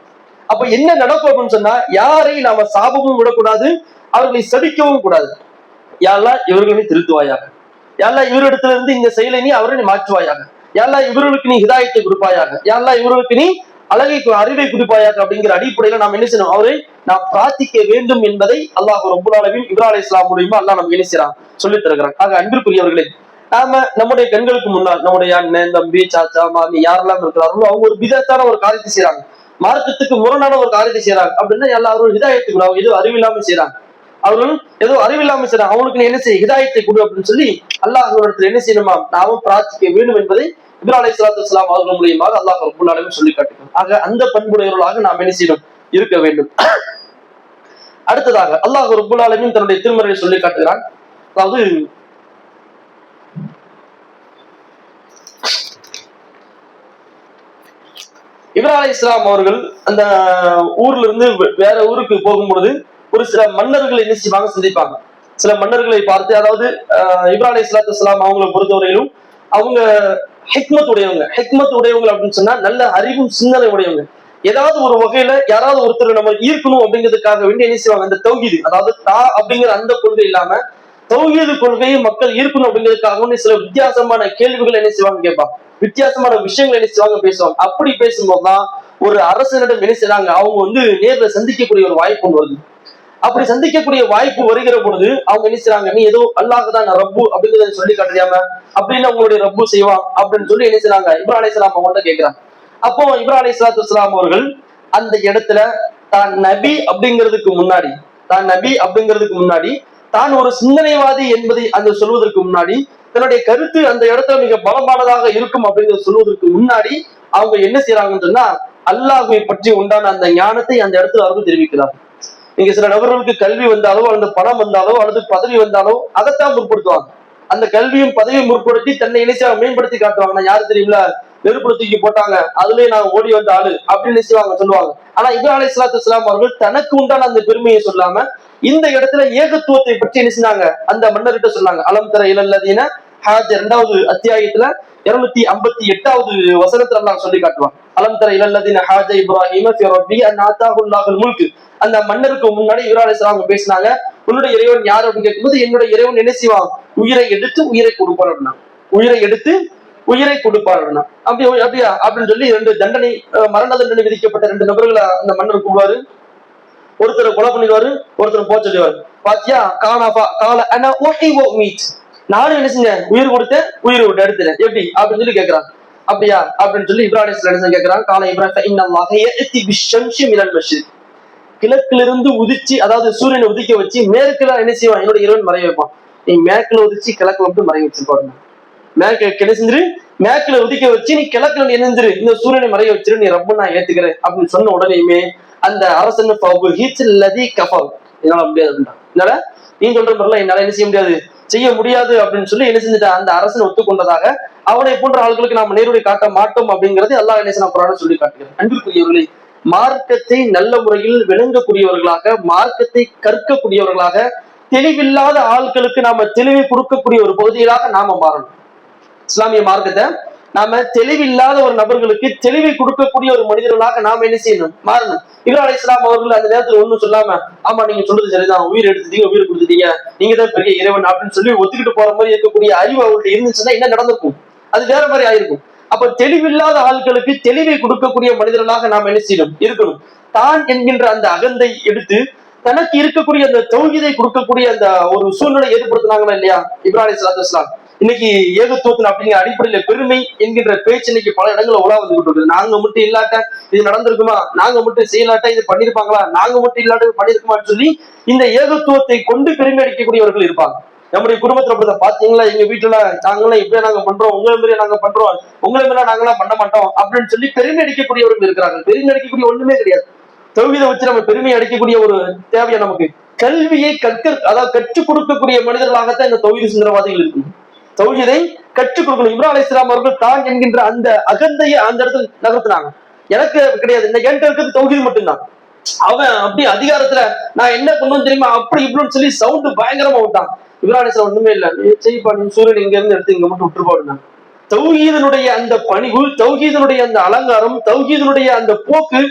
அப்ப என்ன நடக்கும் அப்படின்னு சொன்னா, யாரை நாம சாபமும் விடக்கூடாது, அவர்களை சபிக்கவும் கூடாது. யாரெல்லாம் இவர்களை திருத்துவாயாக, யாரெல்லாம் இவரிடத்துல இருந்து இந்த செயலை நீ அவரை மாற்றுவாயாக, யாரெல்லாம் இவர்களுக்கு நீ ஹிதாயத்தை கொடுப்பாயாக, யாரெல்லாம் இவர்களுக்கு நீ அறிவை கொடுப்பாயாக அப்படிங்கிற அடிப்படையில நாம் என்ன செய்யணும், அவரை நாம் பிரார்த்திக்க வேண்டும் என்பதை அல்லாஹ் ரப்பல் ஆலமீன் இப்ராஹிம் அலைஹிஸ்ஸலாம் மூலமா அல்லாஹ் நமக்கு என்ன செய்யறான், சொல்லித் தருகிறான். ஆக அன்பிற்குரியவர்களே, நாம நம்முடைய கண்களுக்கு முன்னால் நம்முடைய அண்ணன், தம்பி, சாச்சா, மாமி யாரெல்லாம் இருக்கிறார்களோ அவங்க ஒரு விதத்தான ஒரு காரியத்தை செய்யறாங்க, மார்க்கத்துக்கு முரணான ஒரு காரியத்தை செய்யறாங்க அப்படின்னா எல்லாரும் அவர்கள் ஹிதாயத்துக்கு அவங்க ஏதோ அறிவில்லாம செய்யறாங்க, அவர்கள் ஏதோ அறிவில்லாம செய்யறாங்க, அவங்களுக்கு நீ என்ன செய்ய ஹிதாயத்தை கொடு அப்படின்னு சொல்லி அல்லாஹ் இடத்துல என்ன செய்யணுமா, நாமும் பிரார்த்திக்க வேண்டும் என்பதை இப்ராஹிம் அலைஹிஸ்ஸலாத்து வஸ்ஸலாம் அவர்கள் மூலியமாக அல்லாஹ் ரப்பல் ஆலமீன் சொல்லி காட்டுகிறார். ஆக அந்த பண்புடையவர்களாக நாம் என்ன செய்யணும், இருக்க வேண்டும். அடுத்ததாக அல்லாஹ் ரப்பல் ஆலமீன் தன்னுடைய திருமறையை சொல்லி காட்டுகிறான். அதாவது இப்ராஹிம் அலைஹிஸ்ஸலாம் அவர்கள் அந்த ஊர்ல இருந்து வேற ஊருக்கு போகும்பொழுது ஒரு சில மன்னர்கள் என்ன செய்வாங்க, சந்திப்பாங்க. சில மன்னர்களை பார்த்து, அதாவது இப்ராஹிம் அலைஹிஸ்ஸலாத்து வஸ்ஸலாம் அவங்களை பொறுத்தவரையிலும் அவங்க ஹிக்மத் உடையவங்க அப்படின்னு சொன்னா நல்ல அறிவும் சிந்தனை உடையவங்க. ஏதாவது ஒரு வகையில யாராவது ஒருத்தர் நம்ம ஈர்க்கணும் அப்படிங்கிறதுக்காக வேண்டி என்ன செய்வாங்க, அந்த தௌஹீது, அதாவது அப்படிங்கிற அந்த கொள்கை இல்லாம தௌஹீது கொள்கையை மக்கள் ஈர்க்கணும் அப்படிங்கிறதுக்காக சில வித்தியாசமான கேள்விகள் என்ன செய்வாங்க கேட்பாங்க, வித்தியாசமான விஷயங்கள் என்ன செய்வாங்க பேசுவாங்க. அப்படி பேசும்போதுதான் ஒரு அரசனிடம் என்ன செய்றாங்க, அவங்க நேர்ல சந்திக்கக்கூடிய ஒரு வாய்ப்பு ஒன்று வருது. அப்படி சந்திக்கக்கூடிய வாய்ப்பு வருகிற பொழுது அவங்க என்ன செய்றாங்க, நீ ஏதோ அல்லாஹ்தான் ரப்பு அப்படிங்கிறத சொல்லி காட்டுறியாம அப்படின்னு உங்களுடைய ரப்பு செய்வான் அப்படின்னு சொல்லி என்ன செய்றாங்க, இப்ராஹிம் அலைஹிஸ்ஸலாம் அவங்கள்ட்ட கேட்கிறாங்க. அப்போ இப்ராஹிம் அலைஹிஸ்ஸலாத்து வஸ்ஸலாம் அவர்கள் அந்த இடத்துல தான் நபி அப்படிங்கிறதுக்கு முன்னாடி தான் ஒரு சிந்தனைவாதி என்பதை அந்த சொல்வதற்கு முன்னாடி, தன்னுடைய கருத்து அந்த இடத்துல மிக பலமானதாக இருக்கும் அப்படிங்கிறத சொல்வதற்கு முன்னாடி அவங்க என்ன செய்யறாங்கன்னு சொன்னா, அல்லாஹ்வை பற்றி உண்டான அந்த ஞானத்தை அந்த இடத்துல அவர்கள் தெரிவிக்கிறார். நீங்க சில நபர்களுக்கு கல்வி வந்தாலோ அல்லது பணம் வந்தாலோ அல்லது பதவி வந்தாலோ அதைத்தான் முற்படுத்துவாங்க. அந்த கல்வியும் பதவியும் முற்படுத்தி தன்னை இணைச்சா மேம்படுத்தி காட்டுவாங்க. நான் யாரு தெரியல, நெருப்புல தூக்கி போட்டாங்க, அதுலயே நான் ஓடி வந்த ஆளு அப்படின்னு சொல்லுவாங்க. ஆனா இப்ராஹிம் அலைஹிஸ்ஸலாத்து வஸ்ஸலாம் அவர்கள் தனக்கு உண்டான அந்த பெருமையை சொல்லாம இந்த இடத்துல ஏகத்துவத்தை பற்றி என்ன செஞ்சாங்க, அந்த மன்னர்கிட்ட சொன்னாங்க. அலம் தர இலல்லதீன ஹாஜ் 2வது அத்தியாயத்துல 258வது வசனத்துல அல்லாஹ் சொல்லி காட்டுவான். அலம் தர இலல்லதீன ஹாஜ இப்ராஹீம ஃபி ரப்பிஹி அன் ஆதாஹுல்லாஹுல் முல்க். அந்த மன்னருக்கு முன்னாடி இப்ராஹிம் அலைஹிஸ்ஸலாம் அவங்க பேசினாங்க, உன்னுடைய இறைவன் யார் அப்படின்னு கேட்கும்போது, என்னுடைய இறைவன் என்ன செய்வான், உயிரை எடுத்து உயிரை கொடுப்பார் அப்படின்னா, அப்படியா அப்படின்னு சொல்லி 2 தண்டனை, மரண தண்டனை விதிக்கப்பட்ட 2 நபர்களை அந்த மன்னர் கூடுவாரு. ஒருத்தரை கொலை பண்ணிடுவாரு, ஒருத்தர் போக சொல்லுவாரு. பாத்தியா, நானும் என்ன செஞ்சேன், உயிர் கொடுத்தேன், உயிரை விட்டு எடுத்துட்டேன், எப்படி அப்படின்னு சொல்லி கேட்கிறான். அப்படியா அப்படின்னு சொல்லி இப்ராஹிம் அலைஹிஸ்ஸலாம் கேட்கிறான். கால இப்ராஹிம் கிழக்கிலிருந்து உதிச்சு, அதாவது சூரியனை உதிக்க வச்சு மேற்குல என்ன செய்வான், என்னோட இறைவன் மறைய வைப்பான். நீ மேற்குல உதிச்சு கிழக்குல விட்டு மறைய வச்சிருப்பாங்க. மேற்குல உதிக்க வச்சு நீ கிழக்குல இணைஞ்சிரு, இந்த சூரியனை மறைய வச்சிரு, நீ ரப்ப நான் ஏத்துக்கிறேன் அப்படின்னு சொன்ன உடனேயுமே அந்த அரசன் என்னால முடியாது அப்படின்னா, என்னால நீ சொல்ற மாதிரிலாம் என்னால என்ன செய்ய முடியாது அப்படின்னு சொல்லி என்ன செஞ்சுட்டா, அந்த அரசன் ஒத்துக்கொண்டதாக அவனை போன்ற ஆட்களுக்கு நாம் நேர்வழி காட்ட மாட்டோம் அப்படிங்கிறது அல்லாஹ் என்ன செய்யணும் சொல்லி காட்டுகிறேன். அன்பிற்குரியவர்களே, மார்க்கத்தை நல்ல முறையில் விளங்கக்கூடியவர்களாக, மார்க்கத்தை கற்கக்கூடியவர்களாக, தெளிவில்லாத ஆட்களுக்கு நாம தெளிவை கொடுக்கக்கூடிய ஒரு பகுதியிலாக நாம மாறணும். இஸ்லாமிய மார்க்கத்தை நாம தெளிவில்லாத ஒரு நபர்களுக்கு தெளிவை கொடுக்கக்கூடிய ஒரு மனிதர்களாக நாம என்ன செய்யணும், மாறணும். இப்ராஹிம் அலைஹிஸ்ஸலாம் அவர்கள் அந்த நேரத்துல ஒண்ணும் சொல்லாம, ஆமா நீங்க சொல்றது சரிதான், உயிர் எடுத்துட்டீங்க, உயிர் கொடுத்துட்டீங்க, நீங்க தான் பெரிய இறைவன் அப்படின்னு சொல்லி ஒத்துக்கிட்டு போற மாதிரி இருக்கக்கூடிய அறிவு அவர்கிட்ட இருந்துச்சுன்னா என்ன நடந்திருக்கும், அது வேற மாதிரி ஆயிருக்கும். அப்ப தெளிவில்லாத ஆட்களுக்கு தெளிவை கொடுக்கக்கூடிய மனிதர்களாக நாம் என்ன செய்யணும், இருக்கணும். தான் என்கின்ற அந்த அகந்தை எடுத்து தனக்கு இருக்கக்கூடிய அந்த தௌஹீதை கொடுக்கக்கூடிய அந்த ஒரு சூழ்நிலை ஏற்படுத்தினாங்களா இல்லையா இப்ராஹிம் அலைஹிஸ்ஸலாத்து வஸ்ஸலாம். இன்னைக்கு ஏகத்துவத்தின் அப்படிங்கிற அடிப்படையில பெருமை என்கின்ற பேச்சு இன்னைக்கு பல இடங்கள்ல உலா வந்துகிட்டு இருக்குது. நாங்க மட்டும் இல்லாட்ட இது நடந்திருக்குமா, நாங்க மட்டும் செய்யலாட்டா இது பண்ணிருப்பாங்களா, நாங்க மட்டும் இல்லாட்ட பண்ணிருக்குமான்னு சொல்லி இந்த ஏகத்துவத்தை கொண்டு பெருமை அடிக்கக்கூடியவர்கள் இருப்பாங்க. நம்முடைய குடும்பத்துல அப்படிதான் பாத்தீங்களா, எங்க வீட்டுல நாங்களாம் இப்படியா நாங்க பண்றோம், உங்களை மாதிரியா நாங்க பண்றோம், உங்களை மேல நாங்களாம் பண்ண மாட்டோம் அப்படின்னு சொல்லி பெருமை அடிக்கக்கூடியவர்கள் இருக்கிறாங்க. பெருமை அடிக்கக்கூடிய ஒண்ணுமே கிடையாது. தௌஹீதை வச்சு நம்ம பெருமை அடிக்கக்கூடிய ஒரு தேவையா நமக்கு? கல்வியை அதாவது கற்றுக் கொடுக்கக்கூடிய மனிதர்களாகத்தான் இந்த தௌஹீது சிந்தனைவாதிகள் இருக்கணும். தௌஹீதை கற்றுக் கொடுக்கணும். இப்ராஹிம் அலைஹிஸ்ஸலாம் அவர்கள் தான் என்கின்ற அந்த அகந்தையை அந்த இடத்துல நகர்த்தினாங்க. எனக்கு கிடையாது, இந்த என்கிட்ட இருக்கிறது தௌஹீது மட்டும்தான். அவன் அப்படி அதிகாரத்துல நான் என்ன பண்ணுவேன்னு தெரியுமா அப்படி இப்படின்னு சொல்லி சவுண்ட் பயங்கரமா விட்டான். இப்ராஹிம் அலைஹிஸ்ஸலாம் ஒண்ணுமே இல்ல, செய்ப்பா நீ சூரியன் இங்க இருந்து எடுத்து இங்க மட்டும் விட்டுருப்பாடுனா. தௌஹீதனுடைய அந்த பணிவு, தௌஹீதனுடைய அந்த அலங்காரம், தௌஹீதனுடைய அந்த போக்கு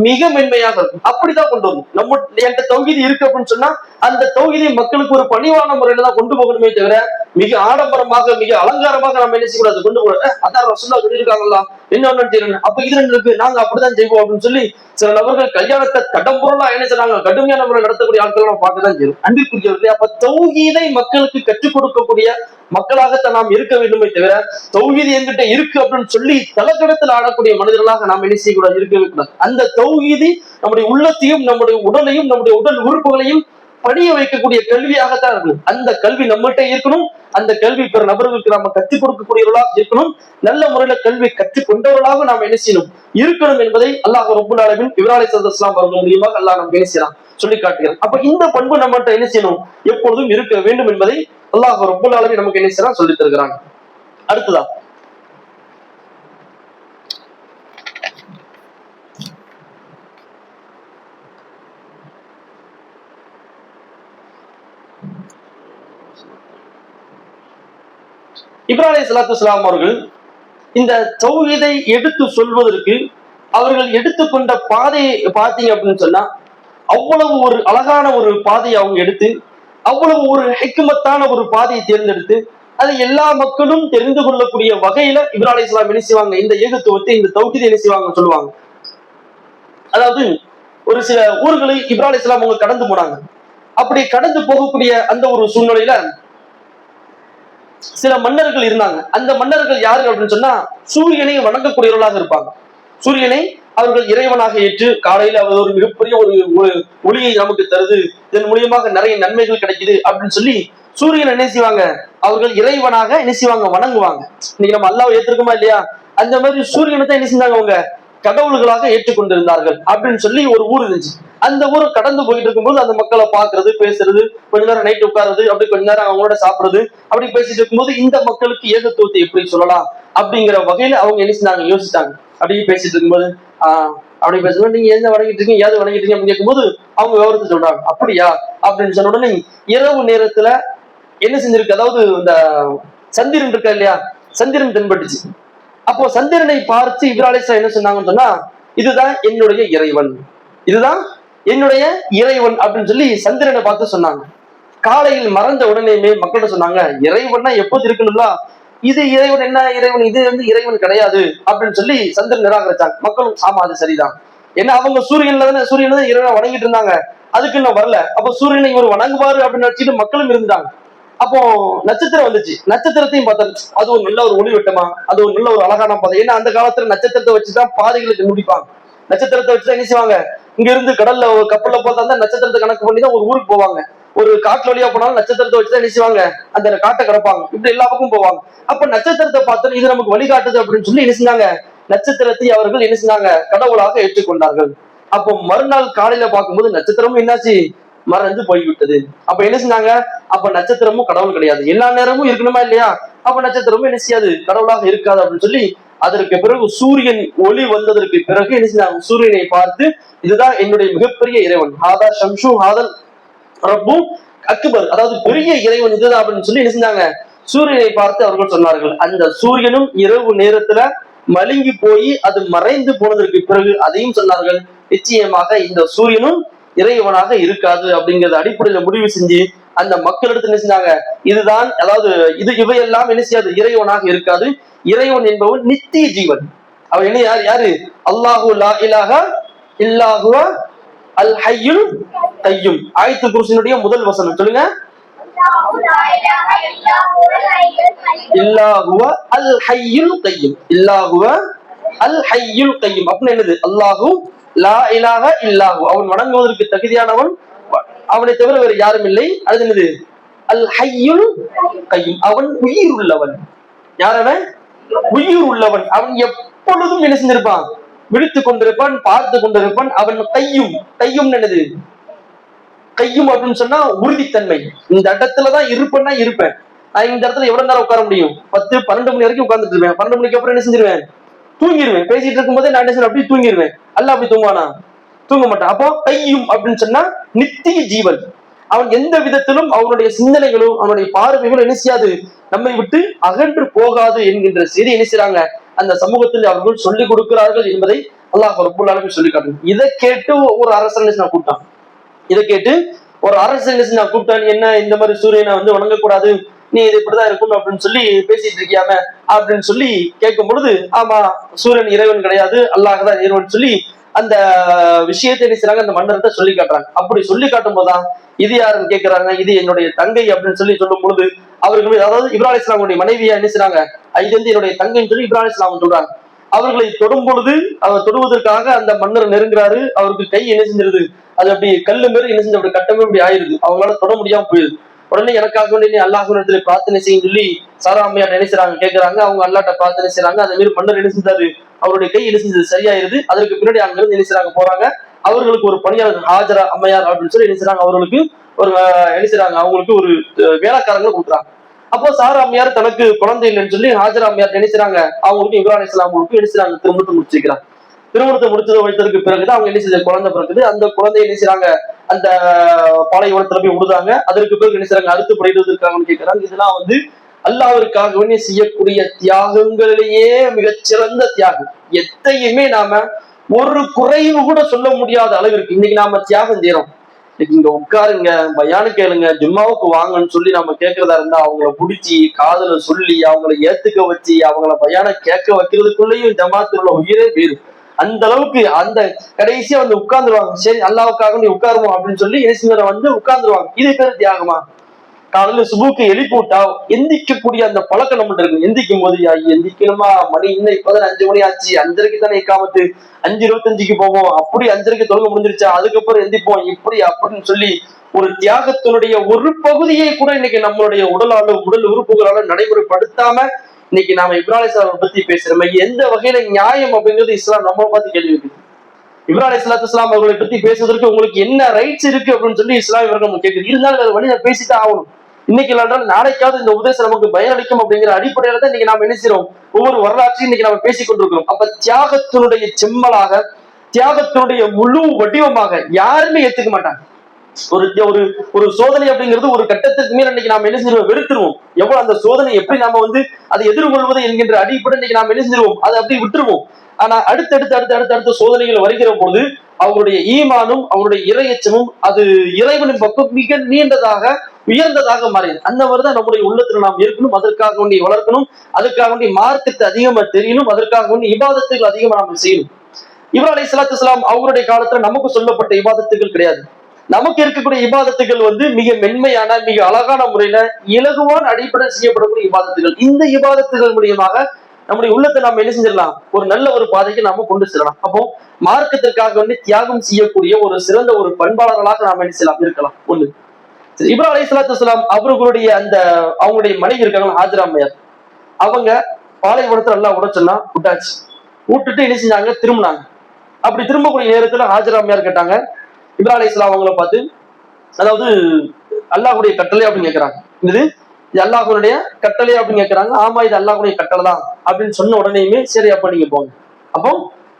மிக மென்மையாக இருக்கும். அப்படிதான் கொண்டு வரணும். நம்ம என்கிட்ட தௌஹீது இருக்கு அப்படின்னு சொன்னா அந்த தௌஹீதை மக்களுக்கு ஒரு பணிவான முறையில தான் கொண்டு போகணுமே தவிர மிக ஆடம்பரமாக மிக அலங்காரமாக நம்ம என்ன செய்யக்கூடாது, கொண்டு போக அதான் ரசூலுல்லாஹ் சொல்லியிருக்காங்களா என்ன செய்யணும் அப்ப இது இருக்கு நாங்க அப்படிதான் செய்வோம் அப்படின்னு சொல்லி சில நபர்கள் கல்யாணத்தை தடம்பொருளா என்ன செய்றாங்க, கடுமையான முறை நடத்தக்கூடிய ஆட்கள் நம்ம பார்க்கதான் செய்யும். அன்பிற்குரியவர்களே, அப்ப தௌஹீதை மக்களுக்கு கற்றுக் கொடுக்கக்கூடிய மக்களாகத்தான் நாம் இருக்க வேண்டுமே தவிர தௌஹீது என்கிட்ட இருக்கு அப்படின்னு சொல்லி தலக்கணத்தில் ஆடக்கூடிய மனிதர்களாக நாம் என்ன செய்யக்கூடாது, இருக்கவே கூடாது. அந்த தௌஹீது நம்முடைய உள்ளத்தையும் நம்முடைய உடலையும் நம்முடைய உடல் உறுப்புகளையும் படிய வைக்கக்கூடிய கல்வியாகத்தான் இருக்கணும். அந்த கல்வி நம்மகிட்ட இருக்கணும். அந்த கல்வி பிற நபர்களுக்கு நம்ம கற்றுக் கொடுக்கக்கூடியவர்களாக இருக்கணும். நல்ல முறையில கல்வி கற்றுக் கொண்டவர்களாக நாம் என்ன செய்யணும், இருக்கணும் என்பதை அல்லாஹ் ரப்புல் ஆலமீன் இப்ராஹிம் அலைஹிஸ்ஸலாம் அவர்கள் மூலியமாக அல்லாஹ் நம்ம என்ன செய்யலாம் சொல்லி காட்டுகிறார். அப்ப இந்த பண்பு நம்மகிட்ட என்ன செய்யணும், எப்பொழுதும் இருக்க வேண்டும் என்பதை அல்லாஹ் ரப்புல் ஆலமீன் நமக்கு என்ன செய்யலாம் சொல்லி தருகிறாங்க. அடுத்ததா இப்ராஹிம் அலைஹிஸ்ஸலாம் அவர்கள் இந்த தௌஹீதை எடுத்து சொல்வதற்கு அவர்கள் எடுத்துக்கொண்ட பாதையை பார்த்தீங்க அப்படின்னு சொன்னா அவ்வளவு ஒரு அழகான ஒரு பாதையை அவங்க எடுத்து, அவ்வளவு ஒரு ஹிக்மத்தான ஒரு பாதையை தேர்ந்தெடுத்து அதை எல்லா மக்களும் தெரிந்து கொள்ளக்கூடிய வகையில இப்ராஹிம் அலைஹிஸ்ஸலாம் என்ன செய்வாங்க, இந்த ஏகத்துவத்தை இந்த தௌஹீதை என்ன செய்வாங்க சொல்லுவாங்க. அதாவது ஒரு சில ஊர்களை இப்ராஹிம் அலைஹிஸ்ஸலாம் அவங்க கடந்து போனாங்க. அப்படி கடந்து போகக்கூடிய அந்த ஒரு சூழ்நிலையில சில மன்னர்கள் இருந்தாங்க. அந்த மன்னர்கள் யாரு அப்படின்னு சொன்னா சூரியனை வணங்கக்கூடியவர்களாக இருப்பாங்க. சூரியனை அவர்கள் இறைவனாக ஏற்று காலையில அவர் ஒரு மிகப்பெரிய ஒரு ஒளியை நமக்கு தருது, இதன் மூலியமாக நிறைய நன்மைகள் கிடைக்குது அப்படின்னு சொல்லி சூரியனை என்ன செய்வாங்க, அவர்கள் இறைவனாக என்ன செய்வாங்க, வணங்குவாங்க. இன்னைக்கு நம்ம அல்லாஹ்வை ஏற்றுக்குமா இல்லையா, அந்த மாதிரி சூரியனை தான் என்ன செஞ்சாங்க அவங்க கடவுள்களாக ஏற்றுக்கொண்டிருந்தார்கள் அப்படின்னு சொல்லி ஒரு ஊர் இருந்துச்சு. அந்த ஊரை கடந்து போயிட்டு இருக்கும்போது அந்த மக்களை பாக்குறது, பேசுறது, கொஞ்ச நேரம் நைட் உட்காருறது, அப்படி கொஞ்ச நேரம் அவங்களோட சாப்பிடுறது, அப்படி பேசிட்டு இருக்கும்போது இந்த மக்களுக்கு ஏகத்துவத்தை எப்படி சொல்லலாம் அப்படிங்கிற வகையில அவங்க என்ன செஞ்சாங்க, யோசிச்சாங்க. அப்படியே பேசிட்டு இருக்கும்போது அப்படி பேசும்போது நீங்க எந்த வணங்கிட்டு இருக்கீங்க, ஏதாவது வணங்கிட்டு இருக்கீங்க அப்படின்னு கேட்கும்போது அவங்க விவரத்தை சொல்றாங்க. அப்படியா அப்படின்னு சொன்ன உடனே இரவு நேரத்துல என்ன செஞ்சிருக்கு, அதாவது இந்த சந்திரன் இருக்கா இல்லையா, சந்திரன் தென்பட்டுச்சு. அப்போ சந்திரனை பார்த்து இப்ராஹிம் அலைஹிஸ்ஸலாம் என்ன சொன்னாங்கன்னு சொன்னா இதுதான் என்னுடைய இறைவன், இதுதான் என்னுடைய இறைவன் அப்படின்னு சொல்லி சந்திரனை பார்த்து சொன்னாங்க. காலையில் மறந்த உடனேயுமே மக்கள்கிட்ட சொன்னாங்க, இறைவன்னா எப்போது இருக்கணும்ல, இது இறைவன் என்ன இறைவன், இது வந்து இறைவன் கிடையாது அப்படின்னு சொல்லி சந்திரன் நிராகரிச்சாங்க. மக்களும் ஆமா அது சரிதான், ஏன்னா அவங்க சூரியன் தான் இறைவனை வணங்கிட்டு இருந்தாங்க, அதுக்கு இன்னும் வரல. அப்போ சூரியனை இவர் வணங்குவாரு அப்படின்னு நினைச்சிட்டு மக்களும் இருந்தாங்க. அப்போ நட்சத்திரம் வந்துச்சு, நட்சத்திரத்தையும் பார்த்தாரு. அது ஒரு நல்ல ஒரு ஒளி வெட்டமா, அது ஒரு நல்ல ஒரு அழகான பாதை. ஏன்னா அந்த காலத்துல நட்சத்திரத்தை வச்சுதான் பாதைகளுக்கு முடிப்பாங்க. நட்சத்திரத்தை வச்சுதான் என்ன செய்வாங்க, இங்க இருந்து கடல்ல ஒரு கப்பல்ல போதா நட்சத்திரத்தை கணக்கு பண்ணி தான் ஒரு ஊருக்கு போவாங்க. ஒரு காட்டு வழியா போனாலும் நட்சத்திரத்தை வச்சுதான் என்ன செய்வாங்க, அந்த காட்டை கிடப்பாங்க. இப்படி எல்லா பக்கம் போவாங்க. அப்ப நட்சத்திரத்தை பார்த்து இது நமக்கு வழிகாட்டுது அப்படின்னு சொல்லி என்ன செஞ்சாங்க, நட்சத்திரத்தை அவர்கள் என்ன செஞ்சாங்க, கடவுளாக ஏற்றுக்கொண்டார்கள். அப்போ மறுநாள் காலையில பார்க்கும்போது நட்சத்திரமும் என்னாச்சு, மறைந்து போய்விட்டது. அப்ப என்ன செஞ்சாங்க, அப்ப நட்சத்திரமும் கடவுள் கிடையாது, எல்லா நேரமும் இருக்கணுமா இல்லையா, அப்ப நட்சத்திரமும் என்ன செய்யாது, கடவுளாக இருக்காது அப்படின்னு சொல்லி அதற்கு பிறகு சூரியன் ஒளி வந்ததற்கு பிறகு என்ன செஞ்சாங்க, சூரியனை பார்த்து இதுதான் என்னுடைய மிகப்பெரிய இறைவன், ஹாதா ஷம்ஷு ஹாதல் ரப்பு அக்பர், அதாவது பெரிய இறைவன் இதுதான் அப்படின்னு சொல்லி என்ன செஞ்சாங்க, சூரியனை பார்த்து அவர்கள் சொன்னார்கள். அந்த சூரியனும் இரவு நேரத்துல மழுங்கி போய் அது மறைந்து போனதற்கு பிறகு அதையும் சொன்னார்கள், நிச்சயமாக இந்த சூரியனும் இறைவனாக இருக்காது அப்படிங்கறத அடிப்படையில முடிவு செஞ்சு அந்த மக்களிடத்துல என்ன செஞ்சாங்க, இதுதான் அதாவது இவையெல்லாம் என்ன செய்யாது, இறைவனாக இருக்காது, இறைவன் என்பவன் நித்திய ஜீவன். அவன் என்ன யாரு, அல்லாஹு லா இலாஹ இல்லாஹுவ அல் ஹய்யுல் கய்யும். ஆயத்துல் குர்ஸினுடைய முதல் வசனம் சொல்லுங்க, இல்லாஹுவ அல் ஹய்யுல் கையும். இல்லாஹுவ அல் ஹய்யுல் கையும் அப்படின்னு என்னது? அல்லாஹு லா இலாஹ இல்லாஹு, அவன் வணங்குவதற்கு தகுதியானவன், அவனை தவிர வேறு யாரும் இல்லை. அது என்னது? அல் ஹய்யுல் கையும், அவன் உயிர் உள்ளவன். யார் அவன்? உயிர் உள்ளவன். அவன் எப்பொழுதும் என்ன செஞ்சிருப்பான்? விழித்துக் கொண்டிருப்பான், பார்த்து கொண்டிருப்பான். அவன் கையும். கையும் என்னது? கையும் அப்படின்னு சொன்னா உறுதித்தன்மை. இந்த இடத்துலதான் இருப்பேன்னா இருப்பேன். நான் இந்த இடத்துல எவ்வளவு நேரம் உட்கார முடியும்? 10-12 மணி வரைக்கும் உட்கார்ந்துட்டு இருப்பேன். 12 மணிக்கு அப்புறம் என்ன செஞ்சிருவேன்? தூங்கிடுவேன். பேசிட்டு இருக்கும் போதே நான் என்ன செய்வேன்? அப்படியே தூங்கிடுவேன். அல்ல அப்படி தூங்குவானா? தூங்க மாட்டான். அப்போ கையும் அப்படின்னு சொன்னா நித்திய ஜீவன். அவன் எந்த விதத்திலும் அவனுடைய சிந்தனைகளும் அவனுடைய பார்வைகளும் என்ன செய்யாது? நம்மை விட்டு அகன்று போகாது என்கின்ற செய்தி என்ன செய்றாங்க? அந்த சமூகத்தில் அவர்கள் சொல்லிக் கொடுக்கிறார்கள் என்பதை அல்லாஹ் ரப்பல் ஆலமீன் சொல்லி காட்டுறான். இதை கேட்டு ஒரு அரசன் நான் கூப்பிட்டான். இதை கேட்டு ஒரு அரசன் நான் கூப்பிட்டான். என்ன இந்த மாதிரி சூரியனை வணங்கக்கூடாது, நீ இது இப்படிதான் இருக்கணும் அப்படின்னு சொல்லி பேசிட்டு இருக்கியாம அப்படின்னு சொல்லி கேட்கும் பொழுது, ஆமா சூரியன் இறைவன் கிடையாது, அல்லாஹ் தான் இறைவன் சொல்லி அந்த விஷயத்தை என்ன செய்றாங்க? அந்த மன்னர்கிட்ட சொல்லி காட்டுறாங்க. அப்படி சொல்லி காட்டும் போதுதான் இது யாருன்னு கேட்கிறாங்க. இது என்னுடைய தங்கை அப்படின்னு சொல்லி சொல்லும் பொழுது அவர்கள், அதாவது இப்ராஹிம் அலைஹிஸ்ஸலாமுடைய மனைவியா என்ன செய்றாங்க? இது என்னுடைய தங்கைன்னு சொல்லி இப்ராஹிம் அலைஹிஸ்ஸலாம் சொல்றாங்க. அவர்களை தொடும் பொழுது, அவர் தொடுவதற்காக அந்த மன்னர் நெருங்குறாரு. அவருக்கு கை என்ன செஞ்சிருது? அது அப்படி கல்லு மாரி என்ன செஞ்சு அப்படி கட்டமே அப்படி ஆயிருது. அவங்களால தொட முடியாம போயிருது. உடனே எனக்காக வேண்டி நீ அல்லாஹ்விடத்துல பிரார்த்தனை செய்யும் சொல்லி சாரா அம்மையார் நினைச்சாங்க, கேட்கிறாங்க. அவங்க அல்லாட்ட பிரார்த்தனை செய்யறாங்க. அந்த மாதிரி மன்னர் என்ன செஞ்சாரு? அவருடைய கை என்ன செஞ்சது? சரியாயிருது. அதற்கு பின்னாடி அங்கிருந்து நினைச்சாங்க போறாங்க. அவர்களுக்கு ஒரு பணியாளர் ஹாஜரா அம்மையார் அப்படின்னு சொல்லி நினைச்சாங்க. அவர்களுக்கு ஒரு நினைச்சாங்க, அவங்களுக்கு ஒரு வேலைக்காரங்களை கொடுக்குறாங்க. அப்போ சாரா அம்மையார் தனக்கு குழந்தை இல்லைன்னு சொல்லி ஹாஜரா அம்மையார் நினைச்சாங்க. அவங்களுக்கு இப்ராஹிம் அலைஹிஸ்ஸலாமுக்கு நினைச்சாங்க திருமணத்தை முடிச்சுக்கிறாங்க. திருமணத்தை முடிச்சது வைத்ததுக்கு பிறகுதான் அவங்க என்ன செய்ய குழந்தை பிறகுது. அந்த குழந்தைய என்ன செய்றாங்க? அந்த பாலைவனத்துல போய் விடுதாங்க. அதற்கு பிறகு என்ன செய்றாங்க? அறுத்து படைவதற்காக கேட்கிறாங்க. இதெல்லாம் அல்லாஹ்விற்காக வேண்டி செய்யக்கூடிய தியாகங்களிலேயே மிகச்சிறந்த தியாகம். எத்தையுமே நாம ஒரு குறைவு கூட சொல்ல முடியாத அளவிற்கு இன்னைக்கு நாம தியாகம் செய்யறோம். இங்க உட்காருங்க, பயானு கேளுங்க, ஜும்மாவுக்கு வாங்கன்னு சொல்லி நம்ம கேட்கறதா இருந்தா அவங்கள பிடிச்சி காதுல சொல்லி அவங்கள ஏத்துக்க வச்சு அவங்கள பயான கேட்க வைக்கிறதுக்குள்ளேயும் ஜமாத்துல உள்ள உயிரே போயிரும். அந்த அளவுக்கு அந்த கடைசியா உட்கார்ந்துருவாங்க. சரி அல்லாவுக்காக நீ உட்காருவோம் அப்படின்னு சொல்லி இயேசுவரை உட்கார்ந்துருவாங்க. இது பேர் தியாகமா? காலையில சுபுக்கு எழுப்பிவிட்டா எந்திக்கக்கூடிய அந்த பழக்கம் நம்மகிட்ட இருக்கு. எந்திக்கும் போது எந்திக்கணுமா, மணி இன்னும் இப்பதான் 5 மணி ஆச்சு, 5:30 தானே இக்காமத்து, 5:25 போவோம், அப்படி 5:30 தொழுக முடிஞ்சிருச்சா, அதுக்கப்புறம் எந்திப்போம், இப்படி அப்படின்னு சொல்லி ஒரு தியாகத்தினுடைய ஒரு பகுதியை கூட இன்னைக்கு நம்மளுடைய உடல் உறுப்புகளால நடைமுறைப்படுத்தாம இன்னைக்கு நாம இப்ராஹிம் அலைஹிஸ்ஸலாம் பத்தி பேசுறோமே, எந்த வகையில நியாயம் அப்படிங்கிறது இஸ்லாம் நம்ம பார்த்து கேள்வி இருக்கு. இப்ராஹிம் அலைஹிஸ்ஸலாம் அவர்களை பத்தி பேசுவதற்கு உங்களுக்கு என்ன ரைட்ஸ் இருக்கு அப்படின்னு சொல்லி இஸ்லாம் இவர்கள் கேட்குது. இருந்தாலும் வேற வழி பேசிதான் ஆகணும். இன்னைக்கு இல்லாண்டால் நாளைக்காவது இந்த உபதேசம் நமக்கு பயனளிக்கும் அப்படிங்கிற அடிப்படையில தான் இன்னைக்கு நாம என்ன செய்யறோம்? ஒவ்வொரு வரலாற்றையும் இன்னைக்கு நாம பேசிக் கொண்டிருக்கிறோம். அப்ப தியாகத்தினுடைய செம்மலாக, தியாகத்தினுடைய முழு வடிவமாக யாருமே ஏத்துக்க மாட்டாங்க. ஒரு ஒரு சோதனை அப்படிங்கிறது ஒரு கட்டத்திற்கு மேல இன்னைக்கு நாம என்ன செஞ்சிருவோம்? வெறுத்துருவோம். எவ்வளவு அந்த சோதனை எப்படி நாம அதை எதிர்கொள்வது என்கின்ற அடிப்படை இன்னைக்கு நாம என்ன செஞ்சிருவோம்? அதை அப்படியே விட்டுருவோம். ஆனா அடுத்தடுத்த சோதனைகள் வருகிற போது அவருடைய ஈமானும் அவருடைய இறையச்சமும் அது இறைவனின் பக்கம் மிக நீண்டதாக உயர்ந்ததாக மாறியது. அந்த மாதிரிதான் நம்முடைய உள்ளத்துல நாம் இருக்கணும். அதற்காக வேண்டி வளர்க்கணும். அதற்காக வேண்டி மார்க்கத்தை அதிகமா தெரியணும். அதற்காக வேண்டி இபாதத்துகள் அதிகமா நாம செய்யணும். இப்ராஹிம் அலைஹிஸ்ஸலாம் அவருடைய காலத்துல நமக்கு சொல்லப்பட்ட இபாதத்துகள் கிடையாது. நமக்கு இருக்கக்கூடிய இபாதத்துகள் மிக மென்மையான, மிக அழகான முறையில இலகுவான அடிப்படை செய்யப்படக்கூடிய இபாதத்துகள். இந்த இபாதத்துகள் மூலியமாக நம்முடைய உள்ளத்தை நாம என்ன செஞ்சிடலாம்? ஒரு நல்ல ஒரு பாதைக்கு நாம கொண்டு செல்லலாம். அப்போ மார்க்கத்திற்காக தியாகம் செய்யக்கூடிய ஒரு சிறந்த ஒரு பண்பாளர்களாக நாம என்ன செய்யலாம்? இருக்கலாம். ஒண்ணு. இப்ராஹிம் அலைஹிஸ்ஸலாம் அவர்களுடைய அவங்களுடைய மனைவி இருக்காங்க ஹாஜரா அம்மையார். அவங்க பாலைவனத்துல நல்லா விட சொன்னா விட்டாச்சு. விட்டுட்டு என்ன செஞ்சாங்க? திரும்பினாங்க. அப்படி திரும்பக்கூடிய நேரத்துல ஹாஜரா அம்மையார் கேட்டாங்க இப்ராஹிம் அலைஹிஸ்ஸலாம் அவங்கள பார்த்து, அதாவது அல்லாஹ்வுடைய கட்டளை அப்படின்னு கேட்கிறாங்க. இது அல்லாஹ்வுடைய கட்டளை அப்படின்னு கேட்கிறாங்க. ஆமா இது அல்லாஹ்வுடைய கட்டளை தான் அப்படின்னு சொன்ன உடனேயுமே சரி அப்ப நீங்க போங்க, அப்போ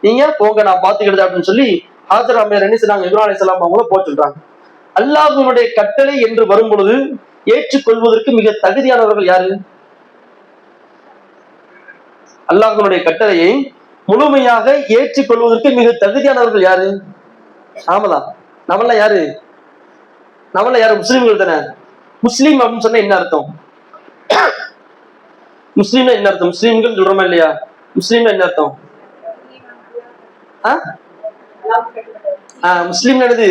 நீங்க போங்க, நான் பாத்துக்கிடுது அப்படின்னு சொல்லி ஹாஜரா அம்மையார் என்ன செய்றாங்க? இப்ராஹிம் அலைஹிஸ்ஸலாம் அவங்கள போக சொல்றாங்க. அல்லாஹ்வுடைய கட்டளை என்று வரும் பொழுது ஏற்றுக்கொள்வதற்கு மிக தகுதியானவர்கள் யாரு? அல்லாஹ்வுடைய கட்டளையை முழுமையாக ஏற்றுக்கொள்வதற்கு மிக தகுதியானவர்கள் யாரு? ஆமதான். நம்மளாம் யாரு? முஸ்லிம்கள் தானே. முஸ்லீம் அப்படின்னு சொன்னா என்ன அர்த்தம்? முஸ்லீம்னா என்ன அர்த்தம்? முஸ்லீம்கள் சொல்றோமா இல்லையா? முஸ்லீம்னா என்ன அர்த்தம்? முஸ்லிம் என்னது?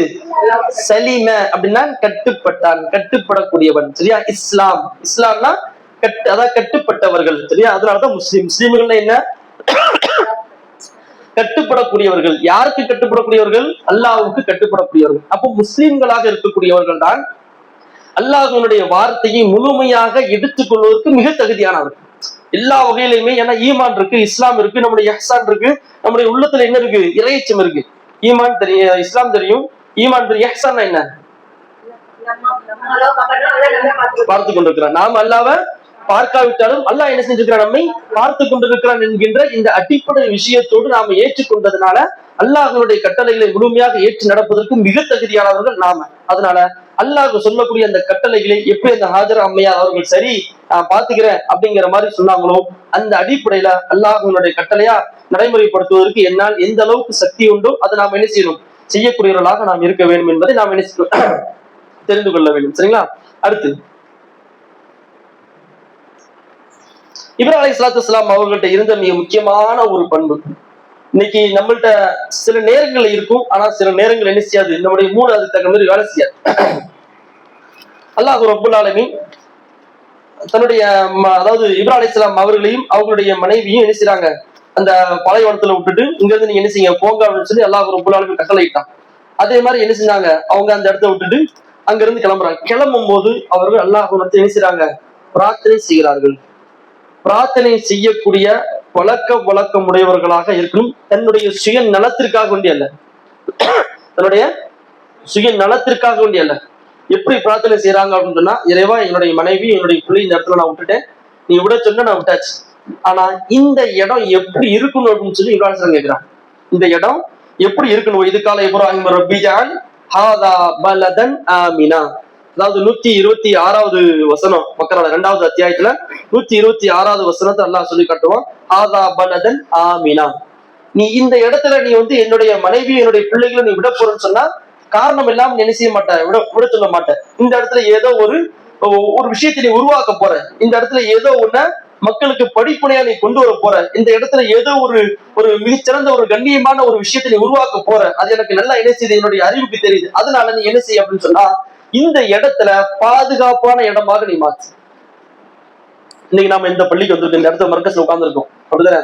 சலீம அப்படின்னா கட்டுப்பட்டான், கட்டுப்படக்கூடியவன். சரியா? இஸ்லாம், இஸ்லாம்னா அதாவது கட்டுப்பட்டவர்கள். சரியா? அதனாலதான் முஸ்லிம். முஸ்லிம்கள் என்ன? கட்டுப்படக்கூடியவர்கள். யாருக்கு கட்டுப்படக்கூடியவர்கள்? அல்லாஹ்வுக்கு கட்டுப்படக்கூடியவர்கள். அப்போ முஸ்லிம்களாக இருக்கக்கூடியவர்கள் தான் அல்லாஹ்வினுடைய வார்த்தையை முழுமையாக எடுத்துக்கொள்வதற்கு மிக தகுதியானவர்கள் எல்லா வகையிலுமே. ஏன்னா ஈமான் இருக்கு, இஸ்லாம் இருக்கு, நம்முடைய இஹ்சான் இருக்கு, நம்முடைய உள்ளத்துல என்ன இருக்கு? இறையச்சம் இருக்கு. ஈமான் தெரியும், இஸ்லாம் தெரியும், ஈமான் தெரியும். இஹ்சான் என்ன? பார்த்து கொண்டிருக்கிறான். நாம் அல்லாஹ்வை பார்க்காவிட்டாலும் அல்லாஹ் என்ன செஞ்சிருக்கிறான்? நம்மை பார்த்து கொண்டிருக்கிறான் என்கின்ற இந்த அடிப்படை விஷயத்தோடு நாம ஏற்றுக்கொண்டதுனால அல்லாஹ்வுடைய கட்டளைகளை முழுமையாக ஏற்று நடப்பதற்கு மிக தகுதியானவர்கள் நாம. அதனால அல்லாஹ் சொல்லக்கூடிய அந்த கட்டளைகளை எப்படி அந்த ஹாஜர் அம்மையார் அவர்கள் சரி நான் பாத்துக்கிறேன் அப்படிங்கிற மாதிரி சொன்னாங்களோ, அந்த அடிப்படையில அல்லாஹ்வுடைய கட்டளையா நடைமுறைப்படுத்துவதற்கு என்னால் எந்த அளவுக்கு சக்தி உண்டோ அதை நாம் என்ன செய்யணும்? செய்யக்கூடியவர்களாக நாம் இருக்க வேண்டும் என்பதை நாம் என்ன தெரிந்து கொள்ள வேண்டும். சரிங்களா? அடுத்து இப்ராஹிம் அலைஹிஸ்ஸலாத்து வஸ்ஸலாம் அவர்கள்ட்ட இருந்த மிக முக்கியமான ஒரு பண்பு, இன்னைக்கு நம்மள்ட்ட சில நேரங்கள் இருக்கும், ஆனா சில நேரங்கள் என்ன செய்யாது? நம்முடைய மூளை அதுக்கு தகுந்த மாதிரி வேலை செய்யாது. அல்லாஹ் ரப்பல் ஆலமீன் தன்னுடைய அதாவது இப்ராஹிம் அலைஹிஸ்ஸலாம் அவர்களையும் அவர்களுடைய மனைவியும் என்ன செய்றாங்க? அந்த பாலைவனத்துல விட்டுட்டு இங்க இருந்து நீங்க என்ன செய்யுங்க போங்க அப்படின்னு சொல்லி அல்லாஹ் ரப்பல் ஆலமீன் கட்டளையிட்டான். அதே மாதிரி என்ன செஞ்சாங்க? அவங்க அந்த இடத்த விட்டுட்டு அங்க இருந்து கிளம்புறாங்க. கிளம்பும் போது அவர்கள் அல்லாஹ் என்ன செய்றாங்க? பிரார்த்தனை செய்கிறார்கள். பிரார்த்தனை செய்யக்கூடிய வழக்கம் உடையவர்களாக இருக்கணும். தன்னுடைய சுய நலத்திற்காக வேண்டிய அல்ல, தன்னுடைய சுய நலத்திற்காக வேண்டிய அல்ல. எப்படி பிரார்த்தனை செய்யறாங்க அப்படின்னு சொன்னா, இறைவா என்னுடைய மனைவி என்னுடைய பிள்ளை இந்த இடத்துல நான் விட்டுட்டேன், நீ விட சொன்ன நான் விட்டாச்சு, ஆனா இந்த இடம் எப்படி இருக்கணும் அப்படின்னு சொல்லி இப்ராஹிம் கேட்கிறான். இந்த இடம் எப்படி இருக்கணும்? இதுக்கால இப்ராஹிம் ரப்பிஜான் ஹாதா பலதன் ஆமினா. அதாவது 126வது வசனம் பக்கரால 2வது அத்தியாயத்துல 126வது வசனத்தை அல்லாஹ் சொல்லி காட்டுவான். ஆதா பலதன் ஆமினா. நீ இந்த இடத்துல நீ என்னுடைய மனைவி என்னுடைய பிள்ளைகளை நீ விட போறன்னு சொன்னா காரணம் இல்லாம நீ என்ன செய்ய மாட்ட? விட சொல்ல மாட்டேன். இந்த இடத்துல ஏதோ ஒரு விஷயத்தை நீ உருவாக்க போற, இந்த இடத்துல ஏதோ ஒன்ன மக்களுக்கு படிப்பனையா நீ கொண்டு வர போற, இந்த இடத்துல ஏதோ ஒரு மிகச்சிறந்த ஒரு கண்ணியமான ஒரு விஷயத்தை நீ உருவாக்க போற, அது எனக்கு நல்லா என்ன செய்யுது? என்னுடைய அறிவுக்கு தெரியுது. அதனால நீ என்ன செய்ய அப்படின்னு சொன்னா இந்த இடத்துல பாதுகாப்பான இடமாக நீ மாற்று. இன்னைக்கு நாம இந்த பள்ளிக்கு வந்திருக்கோம், இந்த இடத்துல மர்க்கஸ்ல உட்கார்ந்துருக்கோம், அப்படிதானே?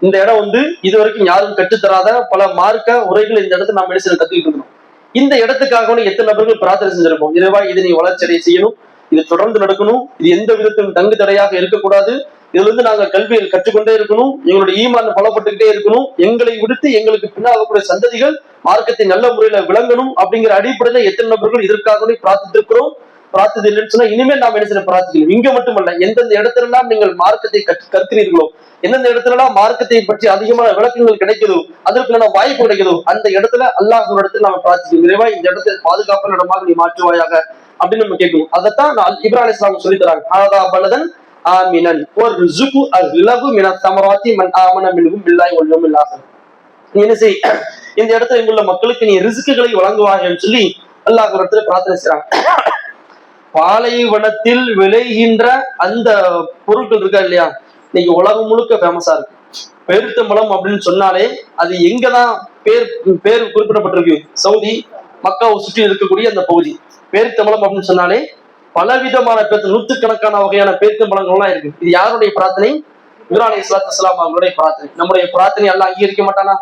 இந்த இடம் இது வரைக்கும் யாரும் கற்றுத்தராத பல மார்க்க உரைகள் இந்த இடத்துல நாம என்ன கத்துக்கிட்டு இருக்கணும். இந்த இடத்துக்காக எத்தனை நபர்கள் பிரார்த்தனை செஞ்சிருப்போம்? இறைவா இது நீ வளர்ச்சியடைய செய்யணும், இது தொடர்ந்து நடக்கணும், இது எந்த விதத்திலும் தங்கு தடையாக இருக்கக்கூடாது, இதுல நாங்க கல்வியில் கற்றுக்கொண்டே இருக்கணும், எங்களுடைய ஈமான் பலப்பட்டுக்கிட்டே இருக்கணும், எங்களை விடுத்து எங்களுக்கு பின்னாகக்கூடிய சந்ததிகள் மார்க்கத்தை நல்ல முறையில விளங்கணும் அப்படிங்கிற அடிப்படையில எத்தனை நபர்கள் இதற்காக பிரார்த்தித்திருக்கிறோம். பிரார்த்தது இல்லைன்னு சொன்னா இனிமேல் நாம் என்ன செய்ய பிரார்த்திக்கணும். இங்க மட்டுமல்ல, எந்தெந்த இடத்துல எல்லாம் நீங்கள் மார்க்கத்தை கற்கிறீர்களோ, எந்தெந்த இடத்துல எல்லாம் மார்க்கத்தை பற்றி அதிகமான விளக்கங்கள் கிடைக்குதோ, அதற்கான வாய்ப்பு கிடைக்குதோ, அந்த இடத்துல அல்லாஹ் ஒரு இடத்துல நாம பிரார்த்திக்கணும். இறைவா இந்த இடத்துல பாதுகாப்பான இடமாக நீ மாற்றுவாயாக அப்படின்னு நம்ம கேட்கணும். அதைத்தான் இப்ராஹிம் அலைஹிஸ்ஸலாம் சொல்லி தராங்க. ஆதா பலதன் ஆமினன் வர்ஸுகு அஹ்லஹு மினத் தமராத்தி மன் ஆமன மின்ஹும் பில்லாஹி வல் யௌமில் ஆகிர். நீ என்ன செய்? இந்த இடத்துல இங்குள்ள மக்களுக்கு நீ ரிஸ்குகளை வழங்குவாங்கன்னு சொல்லி அல்லாஹ் ஒரு இடத்துல பிரார்த்தனை செய்றாங்க. பாலைவனத்தில் விளைகின்ற அந்த பொருட்கள் இருக்கா இல்லையா, இன்னைக்கு உலகம் முழுக்க ஃபேமஸா இருக்கு. பேரித்தம்பழம் அப்படின்னு சொன்னாலே அது எங்கதான் பேர் குறிப்பிடப்பட்டிருக்கு? சவுதி மக்காவை சுற்றி இருக்கக்கூடிய அந்த பகுதி. பேரித்தம்பழம் அப்படின்னு சொன்னாலே பலவிதமான நூற்றுக்கணக்கான வகையான பேரித்தம்பழங்கள்லாம் இருக்கு. இது யாருடைய பிரார்த்தனை? இப்ராஹிம் அலைஹிஸ்ஸலாத்து வஸ்ஸலாம் அவங்களுடைய பிரார்த்தனை. நம்முடைய பிரார்த்தனை அல்லாஹ் அங்கீகரிக்க மாட்டானா?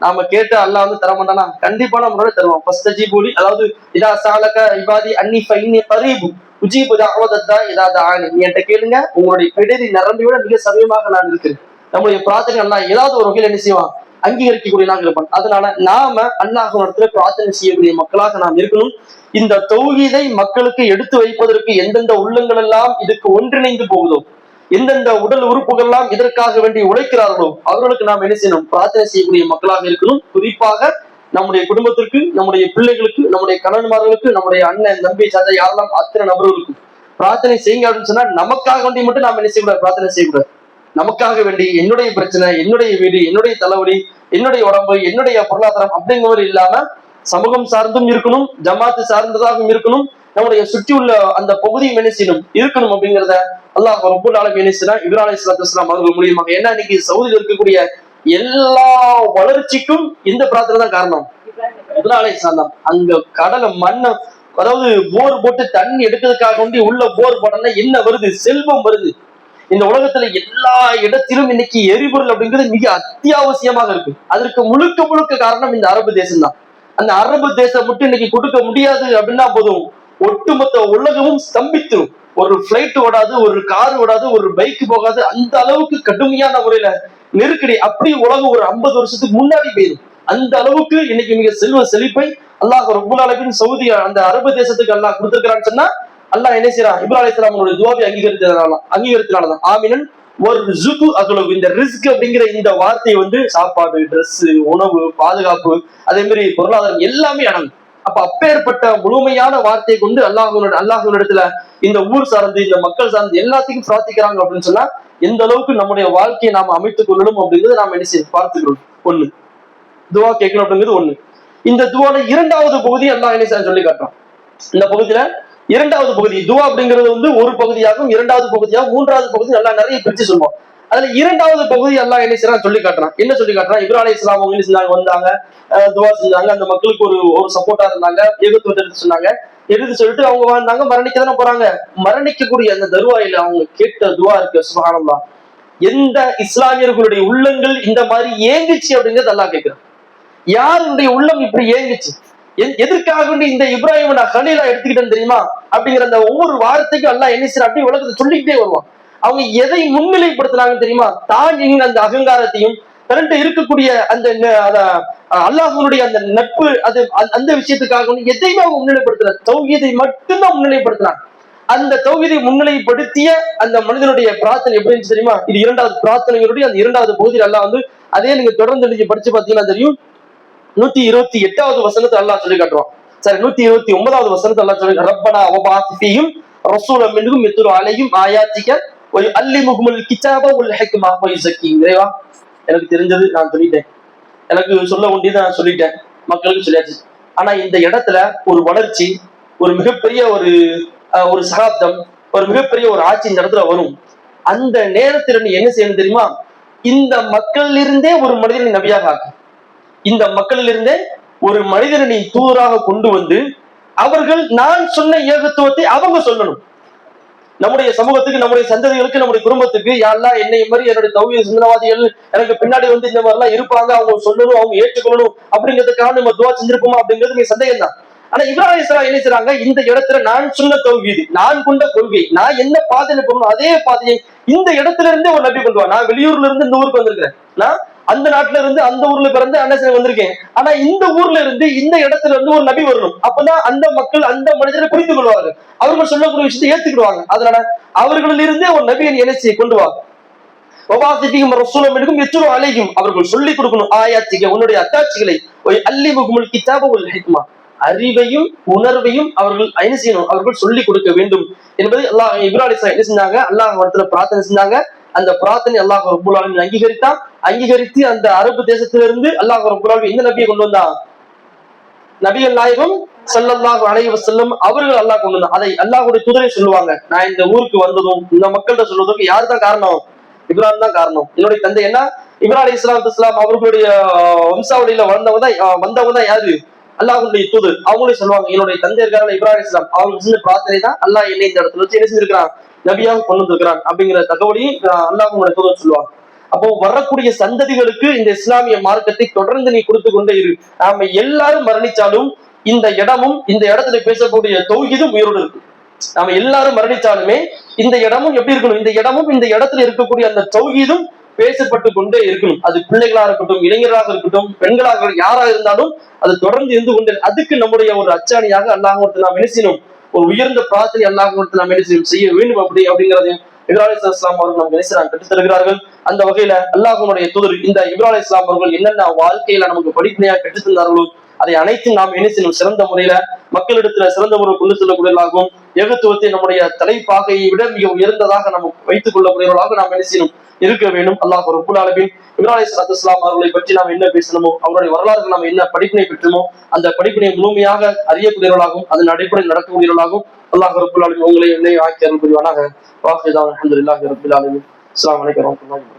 நாம கேட்டு அல்லாஹ் தர மாட்டானா? கண்டிப்பா நம்மளோட தருவோம். ஃபஸ்தஜீபூலி, அதாவது இதா சாலக இபாதி அன்னி ஃபஇன்னி கரீபு உஜீபு தஅவதத்தா இதா தஆனி. நீ என்கிட்ட கேளுங்க, உங்களுடைய பிடரி நரம்பியோட மிக சமயமாக நான் இருக்கிறேன். நம்முடைய பிரார்த்தனை அல்லாஹ் ஏதாவது ஒரு வகையில் என்ன செய்வான்? அங்கீகரிக்கக்கூடியதாக இருப்பான். அதனால நாம அல்லாஹ்விடத்துல பிரார்த்தனை செய்யக்கூடிய மக்களாக நாம் இருக்கணும். இந்த தௌஹீதை மக்களுக்கு எடுத்து வைப்பதற்கு எந்தெந்த உள்ளங்கள் எல்லாம் இதுக்கு ஒன்றிணைந்து போகுதோ, எந்தெந்த உடல் உறுப்புகள் எல்லாம் இதற்காக வேண்டி உழைக்கிறார்களோ அவர்களுக்கு நாம் என்ன செய்யணும்? பிரார்த்தனை செய்யக்கூடிய மக்களாக இருக்கணும். குறிப்பாக நம்முடைய குடும்பத்திற்கு, நம்முடைய பிள்ளைகளுக்கு, நம்முடைய கணவன்மார்களுக்கு, நம்முடைய அண்ணன் தம்பி சாச்சா யாரெல்லாம் அத்தனை நபர்களுக்கு பிரார்த்தனை செய்யுங்க அப்படின்னு சொன்னா நமக்காக வேண்டி மட்டும் நாம் என்ன செய்யக்கூடாது? பிரார்த்தனை செய்யக்கூடாது. நமக்காக வேண்டி என்னுடைய பிரச்சனை, என்னுடைய வீடு, என்னுடைய தலைவலி, என்னுடைய உடம்பு, என்னுடைய பொருளாதாரம் அப்படிங்கிறது இல்லாம சமூகம் சார்ந்தும் இருக்கணும், ஜமாத்து சார்ந்ததாகவும் இருக்கணும், நம்முடைய சுற்றி உள்ள அந்த பகுதியும் என்ன செய்யணும்? இருக்கணும் அப்படிங்கிறத அல்லாஹ் ரப்பல் ஆலமீன் என்ன செய்யறான்? இப்ராஹிம் அலைஹிஸ்ஸலாத்து வஸ்ஸலாம் அவர்கள் மூலியமாக. ஏன்னா இன்னைக்கு சவுதியில் இருக்கக்கூடிய எல்லா வளர்ச்சிக்கும் இந்த பிரார்த்தனை தான் காரணம். இப்ராஹிம் அலைஹிஸ்ஸலாம் தான். அங்க கடலை மண்ணை, அதாவது போர் போட்டு தண்ணி எடுக்கிறதுக்காக வேண்டி உள்ள போர் போட்டோம்னா என்ன வருது? செல்வம் வருது. இந்த உலகத்துல எல்லா இடத்திலும் இன்னைக்கு எரிபொருள் அப்படிங்கிறது மிக அத்தியாவசியமாக இருக்கு. அதற்கு முழுக்க முழுக்க காரணம் இந்த அரபு தேசம் தான். அந்த அரபு தேசம் மட்டும் இன்னைக்கு கொடுக்க முடியாது அப்படின்னா போதும், ஒட்டுமொத்த உலகமும் ஸ்தம்பித்துரும். ஒரு பிளைட் ஓடாது, ஒரு கார் ஓடாது, ஒரு பைக் போகாது. அந்த அளவுக்கு கடுமையான முறையில நெருக்கடி. அப்படி உலகம் ஒரு 50 வருஷத்துக்கு முன்னாடி போயிடும். அந்த அளவுக்கு இன்னைக்கு மிக செல்வ செழிப்பை அல்லாஹ் ரப்புல் ஆலமீன் சவுதி அந்த அரபு தேசத்துக்கு அல்லாஹ் கொடுத்திருக்கிறான்னு சொன்னா, அல்லாஹ் என்ன செய்யறான்? இப்ராஹிம் அலைஹிஸ்ஸலாமுடைய துஆவை அங்கீகரித்தனாலதான் ஆமினன் ஒரு ரிஸ்கு அகலவு. இந்த ரிஸ்க் அப்படிங்கிற இந்த வார்த்தை வந்து சாப்பாடு, ட்ரெஸ், உணவு, பாதுகாப்பு, அதே மாதிரி பொருளாதாரம் எல்லாமே அடங்கும். அப்ப அப்பேற்பட்ட முழுமையான வார்த்தையை கொண்டு அல்லாஹ்விடத்துல இந்த ஊர் சார்ந்து, இந்த மக்கள் சார்ந்து எல்லாத்தையும் பிரார்த்திக்கிறாங்க அப்படின்னு சொன்னா, எந்த அளவுக்கு நம்முடைய வாழ்க்கையை நாம அமைத்துக் கொள்ளணும் அப்படிங்கிறது நாம என்ன செய்ய பார்த்துக்கிறோம். ஒண்ணு, துவா கேட்கணும் அப்படிங்கிறது ஒண்ணு. இந்த துவால இரண்டாவது பகுதி அல்லாஹ் என்ன செய்ய சொல்லி காட்டுறான். இந்த பகுதியில இரண்டாவது பகுதி துவா அப்படிங்கிறது வந்து ஒரு பகுதியாகவும், இரண்டாவது பகுதியாகவும், மூன்றாவது பகுதி நல்லா நிறைய பிரிச்சு சொல்லுவோம். அதுல இரண்டாவது பகுதி அல்லாஹ் என்ன செய்யறான் சொல்லி காட்டுறான். என்ன சொல்லி காட்டுறான்? இப்ராஹிம் அலைஹிஸ்ஸலாம் அவங்க என்ன செஞ்சாங்க? வந்தாங்க, துவா செஞ்சாங்க, அந்த மக்களுக்கு ஒரு சப்போர்ட்டா இருந்தாங்க, ஏகத்துவத்தை எடுத்து சொன்னாங்க. எடுத்து சொல்லிட்டு அவங்க வாழ்ந்தாங்க, மரணிக்க தானே போறாங்க. மரணிக்கக்கூடிய அந்த தருவாயில அவங்க கேட்ட துவா இருக்கு, சுப்ஹானல்லாஹ். எந்த இஸ்லாமியர்களுடைய உள்ளங்கள் இந்த மாதிரி ஏங்குச்சு அப்படிங்கிறது அல்லாஹ் கேட்கிறான். யாருடைய உள்ளம் இப்படி ஏங்குச்சு? எதற்காக இந்த இப்ராஹிம் நான் கலீலா எடுத்துக்கிட்டேன்னு தெரியுமா அப்படிங்கிற அந்த ஒவ்வொரு வார்த்தைக்கும் அல்லாஹ் என்ன செய்யற அப்படி உலகத்தை சொல்லிக்கிட்டே வருவான். அவங்க எதை முன்னிலைப்படுத்தினாங்கன்னு தெரியுமா? தான் அந்த அகங்காரத்தையும், தன்னிட்ட இருக்கக்கூடிய அந்த அல்லாஹ்வுடைய அந்த நட்பு, அது அந்த விஷயத்துக்காக எதையுமே அவங்க முன்னிலைப்படுத்தல. தௌஹீதை மட்டும்தான் முன்னிலைப்படுத்தினாங்க. அந்த தௌஹீதை முன்னிலைப்படுத்திய அந்த மனிதனுடைய பிரார்த்தனை எப்படி இருந்துச்சு தெரியுமா? இது இரண்டாவது பிரார்த்தனைகளுடைய அந்த இரண்டாவது பகுதியில் அல்லாஹ் வந்து அதே நீங்க தொடர்ந்து நீங்க படிச்சு பார்த்தீங்கன்னா தெரியும். 128வது வசனத்தை அல்லாஹ் சொல்லி காட்டுவான். சரி, 129வது வசனத்தை அல்லாஹ் சொல்லி, ரப்பனா வபஅத் ஃபீஹிம் ரசூலன் மின்ஹும் யத்லு அலைஹிம் ஆயாத்திக வ யுஅல்லிமுஹுமுல் கிதாப வல் ஹிக்மா வ யுஸக்கிஹிம். தேவா, எனக்கு தெரிஞ்சது நான் சொல்லிட்டேன், எனக்கு சொல்ல வேண்டியதை நான் சொல்லிட்டேன், மக்களுக்கு சொல்லியாச்சு. ஆனா இந்த இடத்துல ஒரு வளர்ச்சி, ஒரு மிகப்பெரிய ஒரு சகாப்தம், ஒரு மிகப்பெரிய ஒரு ஆட்சி இந்த இடத்துல வரும். அந்த நேரத்துல நீ என்ன செய்யணும் தெரியுமா? இந்த மக்களிலிருந்தே ஒரு மனிதனை நபியாக ஆக்கு. இந்த மக்களிலிருந்தே ஒரு மனிதனை நீ தூதராக கொண்டு வந்து அவர்கள் நான் சொன்ன ஏகத்துவத்தை அவங்க சொல்லணும். நம்முடைய சமூகத்துக்கு, நம்முடைய சந்ததிகளுக்கு, நம்முடைய குடும்பத்துக்கு, யாரெல்லாம் என்னை மாதிரி என்னுடைய தௌஹீத் சிந்தனைவாதிகள் எனக்கு பின்னாடி வந்து இந்த மாதிரி எல்லாம் இருப்பாங்க, அவங்க சொல்லணும், அவங்க ஏற்றுக்கொள்ளணும் அப்படிங்கிறதுக்காக நம்ம துவா செஞ்சிருப்போமா அப்படிங்கிறது நீ சந்தேகம் தான். ஆனா இப்ராஹிம் அலைஹிஸ்ஸலாம் என்ன செய்றாங்க? இந்த இடத்துல நான் சொன்ன தௌஹீத், நான் கொண்ட கொள்கை, நான் என்ன பாதையில போகணும் அதே பாதையை இந்த இடத்துல இருந்தே ஒரு நபி கொண்டு வா. நான் வெளியூர்ல இருந்து இந்த ஊருக்கு வந்திருக்கிறேன், நான் அந்த நாட்டுல இருந்து அந்த ஊர்ல பிறந்து அண்ணன் வந்திருக்கேன். ஆனா இந்த ஊர்ல இருந்து இந்த இடத்துல இருந்து ஒரு நபி வரணும். அப்பதான் அந்த மக்கள் அந்த மனிதரை புரிந்து கொள்வார்கள், அவர்கள் சொல்லக்கூடிய விஷயத்தை ஏத்துக்கிடுவாங்க. அதனால அவர்களில் இருந்தே ஒரு நபியை நினைச்சு கொண்டு வா. அவர்கள் சொல்லிக் கொடுக்கணும் ஆயாத்திக, உன்னுடைய அத்தாட்சிகளை, அல்லிமுஹுமுல் கிதாப வல் ஹிக்மா, அறிவையும் உணர்வையும் அவர்கள் என்ன செய்யணும்? அவர்கள் சொல்லிக் கொடுக்க வேண்டும் என்பது அல்லாஹ் இப்ராஹிம் அலைஹிஸ்ஸலாம் என்ன செஞ்சாங்க? அல்லாஹ் இடத்துல பிரார்த்தனை செஞ்சாங்க. அந்த பிரார்த்தனை அல்லாஹ் ரப்புல் ஆலமீன் அங்கீகரித்து அந்த அரபு தேசத்திலிருந்து அல்லாஹ் ரப்புல் ஆலமீன் இந்த நபியை கொண்டு வந்தான், நபிகள் நாயகம் ஸல்லல்லாஹு அலைஹி வஸல்லம் அவர்கள் அல்லாஹ் கொண்டு வந்தான். அதை அல்லாஹ்வுடைய தூதரை சொல்லுவாங்க. நான் இந்த ஊருக்கு வந்ததும் இந்த மக்கள்கிட்ட சொல்வதற்கு யார் தான் காரணம்? இப்ராஹிம் தான் காரணம். என்னுடைய தந்தை என்ன இப்ராஹிம் அலைஹிஸ்ஸலாம் அவர்களுடைய வம்சாவளியில வந்தவங்க தான் யாரு? அல்லாஹ்வுடைய தூதர். அவங்களே சொல்லுவாங்க, என்னுடைய தந்தை இருக்காரு இப்ராஹிம் அலைஹிஸ்ஸலாம், அவங்க செஞ்ச பிரார்த்தனை தான் அல்லாஹ் என்னை இந்த இடத்துல வச்சு என்ன செஞ்சிருக்கிறான்? நபியாக கொண்டு வந்திருக்கிறான் அப்படிங்கிற தகவலையும் அல்லாஹ்வுடைய தூதர் சொல்லுவாங்க. அப்போ வரக்கூடிய சந்ததிகளுக்கு இந்த இஸ்லாமிய மார்க்கத்தை தொடர்ந்து நீ கொடுத்து கொண்டே இரு. நாம எல்லாரும் மரணிச்சாலும் இந்த இடமும் இந்த இடத்துல பேசக்கூடிய தௌஹீதும் உயிரோடு இருக்கு. நாம எல்லாரும் மரணிச்சாலுமே இந்த இடமும் எப்படி இருக்கணும்? இந்த இடமும் இந்த இடத்துல இருக்கக்கூடிய அந்த தௌஹீதும் பேசப்பட்டு கொண்டே இருக்கணும். அது பிள்ளைகளா இருக்கட்டும், இளைஞர்களாக இருக்கட்டும், பெண்களாக யாராக இருந்தாலும் அது தொடர்ந்து இருந்து கொண்டே. அதுக்கு நம்முடைய ஒரு அச்சாணியாக அல்லாஹ் நாம் என்ன செய்யணும்? ஒரு உயர்ந்த பிரார்த்தனை அல்லாஹ் நாம் என்ன செய்ய வேண்டும் அப்படிங்கிறது இப்ராஹிம் அலைஹிஸ்ஸலாம் அவர்கள் நமக்கு என்ன கற்றுத் தருகிறார்கள். அந்த வகையில அல்லாஹ்வுடைய தூதர் இந்த இப்ராஹிம் அலைஹிஸ்ஸலாம் அவர்கள் என்னென்ன வாழ்க்கையில நமக்கு படிப்பினையாக கற்றுத் தந்தார்களோ அதை அனைத்தும் நாம் என்ன செய்யணும்? சிறந்த முறையில மக்களிடத்துல சிறந்த முறை கொண்டு செல்லக்கூடியவர்களாகவும், ஏகத்துவத்தை நம்முடைய தலைப்பாகையை விட மிக உயர்ந்ததாக நம்ம வைத்துக் கொள்ளக்கூடியவர்களாக நாம் என்ன செய்யணும்? இருக்க வேண்டும். அல்லாஹ் ரப்புல் ஆலமீன் இப்ராஹிம் அலைஹிஸ்ஸலாம் அவர்களை பற்றி நாம் என்ன பேசணுமோ, அவருடைய வரலாறு நாம் என்ன படிப்பினை பெற்றோமோ அந்த படிப்பினை முழுமையாக அறியக்கூடியவர்களாகவும் அதன் அடிப்படையில் நடக்கக்கூடியவர்களாகவும் அல்லாஹ் ரப்புல் ஆலமீன் உங்களை என்னை ஆக்கி அருள் புரிவானாக. வாஹிதான் அல்ஹம்துலில்லாஹி ரப்பில் ஆலமீன். அஸ்ஸலாமு அலைக்கும் வரஹ்மத்துல்லாஹி வபரகாத்துஹு.